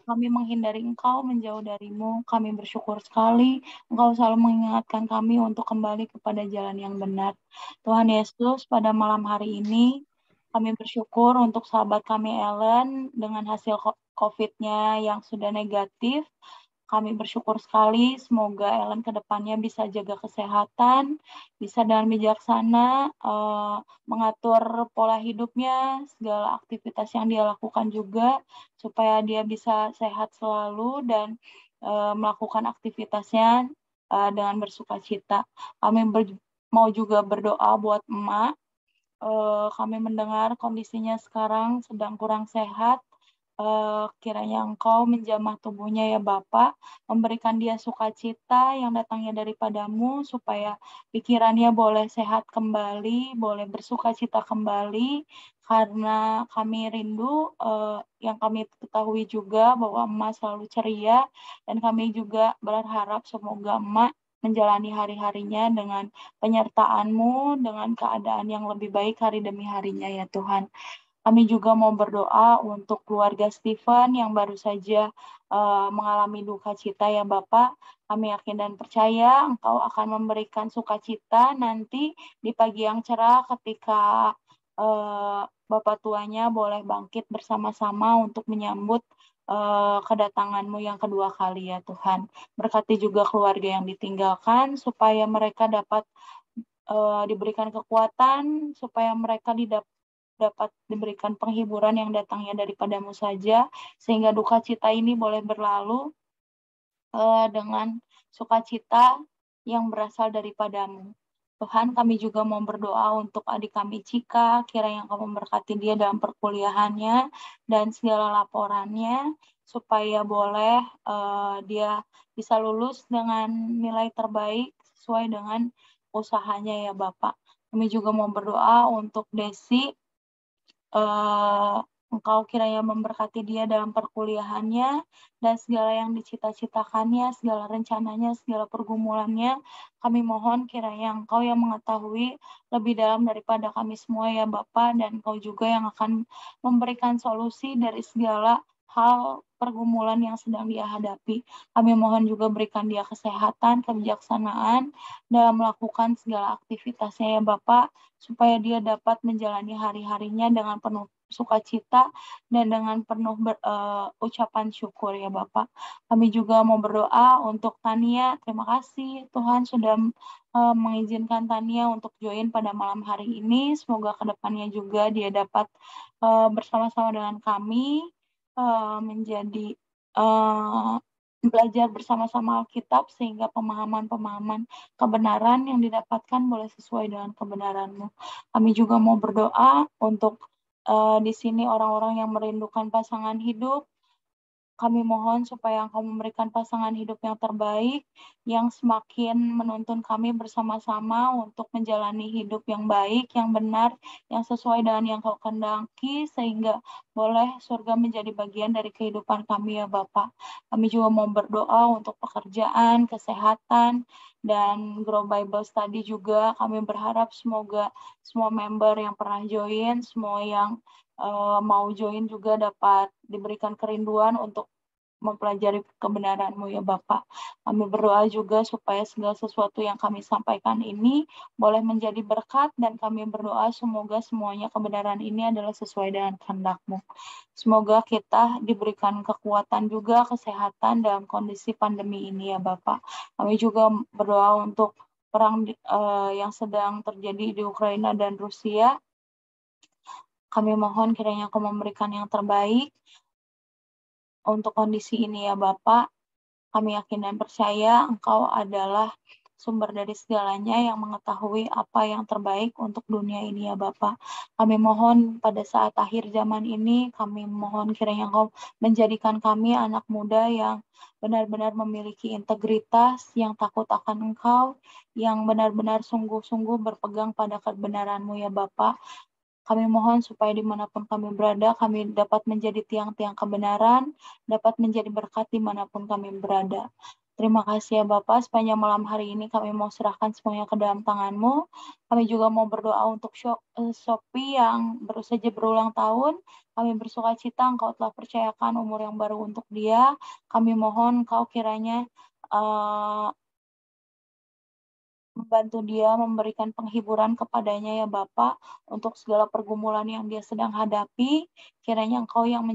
menghindari Engkau, menjauh dari-Mu. Kami bersyukur sekali Engkau selalu mengingatkan kami untuk kembali kepada jalan yang benar. Tuhan Yesus, pada malam hari ini Kami bersyukur untuk sahabat kami Ellen dengan hasil COVID-nya yang sudah negatif. Kami bersyukur sekali, semoga Ellen ke depannya bisa jaga kesehatan, bisa dengan bijaksana mengatur pola hidupnya, segala aktivitas yang dia lakukan juga, supaya dia bisa sehat selalu dan melakukan aktivitasnya dengan bersukacita. Kami mau juga berdoa buat emak. Kami mendengar kondisinya sekarang sedang kurang sehat. Kiranya Engkau menjamah tubuhnya ya Bapa, memberikan dia sukacita yang datangnya daripadamu, supaya pikirannya boleh sehat kembali, boleh bersukacita kembali, karena kami rindu, yang kami ketahui juga bahwa emak selalu ceria, dan kami juga berharap semoga emak menjalani hari-harinya dengan penyertaan-Mu, dengan keadaan yang lebih baik hari demi harinya ya Tuhan. Kami juga mau berdoa untuk keluarga Stephen yang baru saja mengalami duka cita ya Bapak. Kami yakin dan percaya Engkau akan memberikan sukacita nanti di pagi yang cerah ketika Bapak tuanya boleh bangkit bersama-sama untuk menyambut kedatangan-Mu yang kedua kali ya Tuhan. Berkati juga keluarga yang ditinggalkan supaya mereka dapat diberikan kekuatan, supaya mereka dapat diberikan penghiburan yang datangnya daripadamu saja, sehingga duka cita ini boleh berlalu dengan sukacita yang berasal daripadamu. Tuhan, kami juga mau berdoa untuk adik kami Cika, kiranya Engkau memberkati dia dalam perkuliahannya dan segala laporannya, supaya boleh dia bisa lulus dengan nilai terbaik sesuai dengan usahanya ya Bapak. Kami juga mau berdoa untuk Desi, Engkau kiranya memberkati dia dalam perkuliahannya dan segala yang dicita-citakannya, segala rencananya, segala pergumulannya. Kami mohon kiranya Engkau yang mengetahui lebih dalam daripada kami semua ya Bapa, dan Engkau juga yang akan memberikan solusi dari segala hal pergumulan yang sedang dia hadapi. Kami mohon juga berikan dia kesehatan, kebijaksanaan dalam melakukan segala aktivitasnya ya Bapak, supaya dia dapat menjalani hari-harinya dengan penuh sukacita dan dengan penuh ucapan syukur ya Bapak. Kami juga mau berdoa untuk Tania. Terima kasih Tuhan sudah mengizinkan Tania untuk join pada malam hari ini. Semoga kedepannya juga dia dapat bersama-sama dengan kami menjadi belajar bersama-sama Alkitab, sehingga pemahaman-pemahaman kebenaran yang didapatkan boleh sesuai dengan kebenaran-Mu. Kami juga mau berdoa untuk di sini orang-orang yang merindukan pasangan hidup. Kami mohon supaya Engkau memberikan pasangan hidup yang terbaik, yang semakin menuntun kami bersama-sama untuk menjalani hidup yang baik, yang benar, yang sesuai dengan yang Kau kehendaki, sehingga boleh surga menjadi bagian dari kehidupan kami ya Bapak. Kami juga mau berdoa untuk pekerjaan, kesehatan, dan Grow Bible Study juga. Kami berharap semoga semua member yang pernah join, semua yang mau join juga dapat diberikan kerinduan untuk mempelajari kebenaran-Mu ya Bapak. Kami berdoa juga supaya segala sesuatu yang kami sampaikan ini boleh menjadi berkat, dan kami berdoa semoga semuanya kebenaran ini adalah sesuai dengan kehendak-Mu. Semoga kita diberikan kekuatan juga, kesehatan dalam kondisi pandemi ini ya Bapak. Kami juga berdoa untuk perang yang sedang terjadi di Ukraina dan Rusia. Kami mohon kiranya Engkau memberikan yang terbaik untuk kondisi ini ya Bapak. Kami yakin dan percaya Engkau adalah sumber dari segalanya yang mengetahui apa yang terbaik untuk dunia ini ya Bapak. Kami mohon pada saat akhir zaman ini, kami mohon kiranya Engkau menjadikan kami anak muda yang benar-benar memiliki integritas, yang takut akan Engkau, yang benar-benar sungguh-sungguh berpegang pada kebenaran-Mu ya Bapak. Kami mohon supaya dimanapun kami berada, kami dapat menjadi tiang-tiang kebenaran, dapat menjadi berkat dimanapun kami berada. Terima kasih ya Bapak, sepanjang malam hari ini kami mau serahkan semuanya ke dalam tangan-Mu. Kami juga mau berdoa untuk Sophie yang baru saja berulang tahun. Kami bersuka cita Engkau telah percayakan umur yang baru untuk dia. Kami mohon Engkau kiranya membantu dia, memberikan penghiburan kepadanya ya Bapa, untuk segala pergumulan yang dia sedang hadapi. Kiranya Engkau yang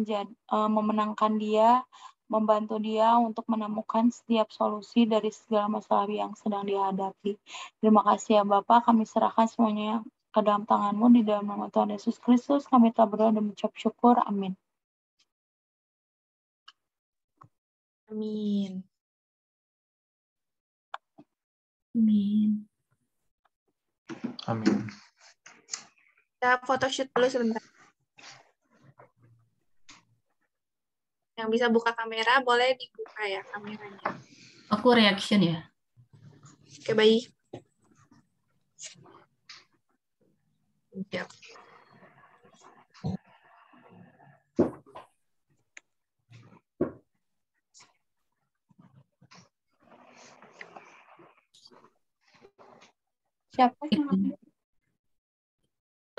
memenangkan dia, membantu dia untuk menemukan setiap solusi dari segala masalah yang sedang dia hadapi. Terima kasih ya Bapa, kami serahkan semuanya ke dalam tangan-Mu, di dalam nama Tuhan Yesus Kristus, kami telah berdoa dan mengucap syukur. Amin. Amin. Amin. Amin. Kita photoshoot dulu sebentar. Yang bisa buka kamera, boleh dibuka ya kameranya. Aku reaction ya. Oke, baik. Siap. Siapa yang ambil?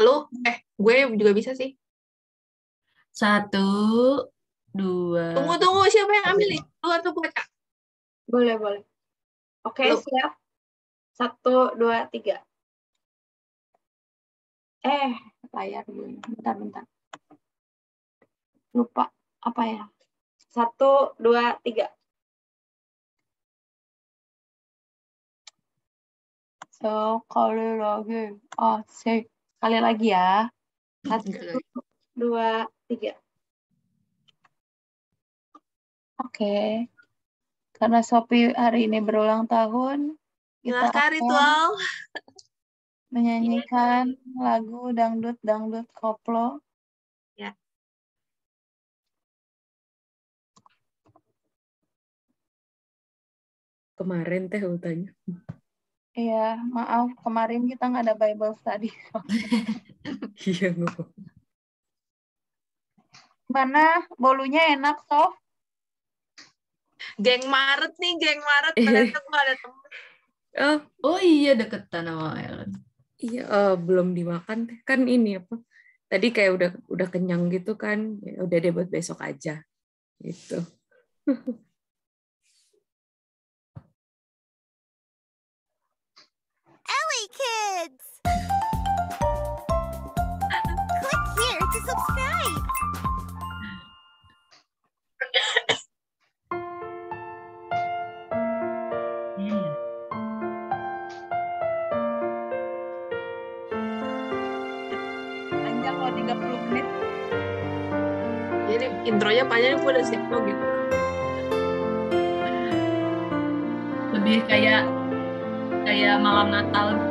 Lu? Gue juga bisa sih. 1, 2. Tunggu. Siapa yang ambil nih? Lu atau baca? Boleh. Oke, Lu. siap. 1, 2, 3. Layar dulu. Bentar. Lupa apa ya? 1, 2, 3. Sekali lagi. Sekali lagi ya. 1, 2, 3. Oke. Karena Sophie hari ini berulang tahun, kita Silahkan akan ritual. menyanyikan lagu dangdut koplo. Ya. Kemarin teh ultanya. Iya, maaf kemarin kita nggak ada Bible study. Iya, nggak. Mana bolunya enak, Sof? Geng Maret. Ternyata gue ada temen. Oh iya, deketan sama Ellen. Iya, belum dimakan teh. Kan ini apa? Tadi kayak udah kenyang gitu kan. Ya, udah deh buat besok aja. Gitu. Ellie Kids! Click here to subscribe! Panjang loh, 30 menit. Jadi intronya panjang, gue udah siap lo gitu. Lebih kayak malam Natal gitu.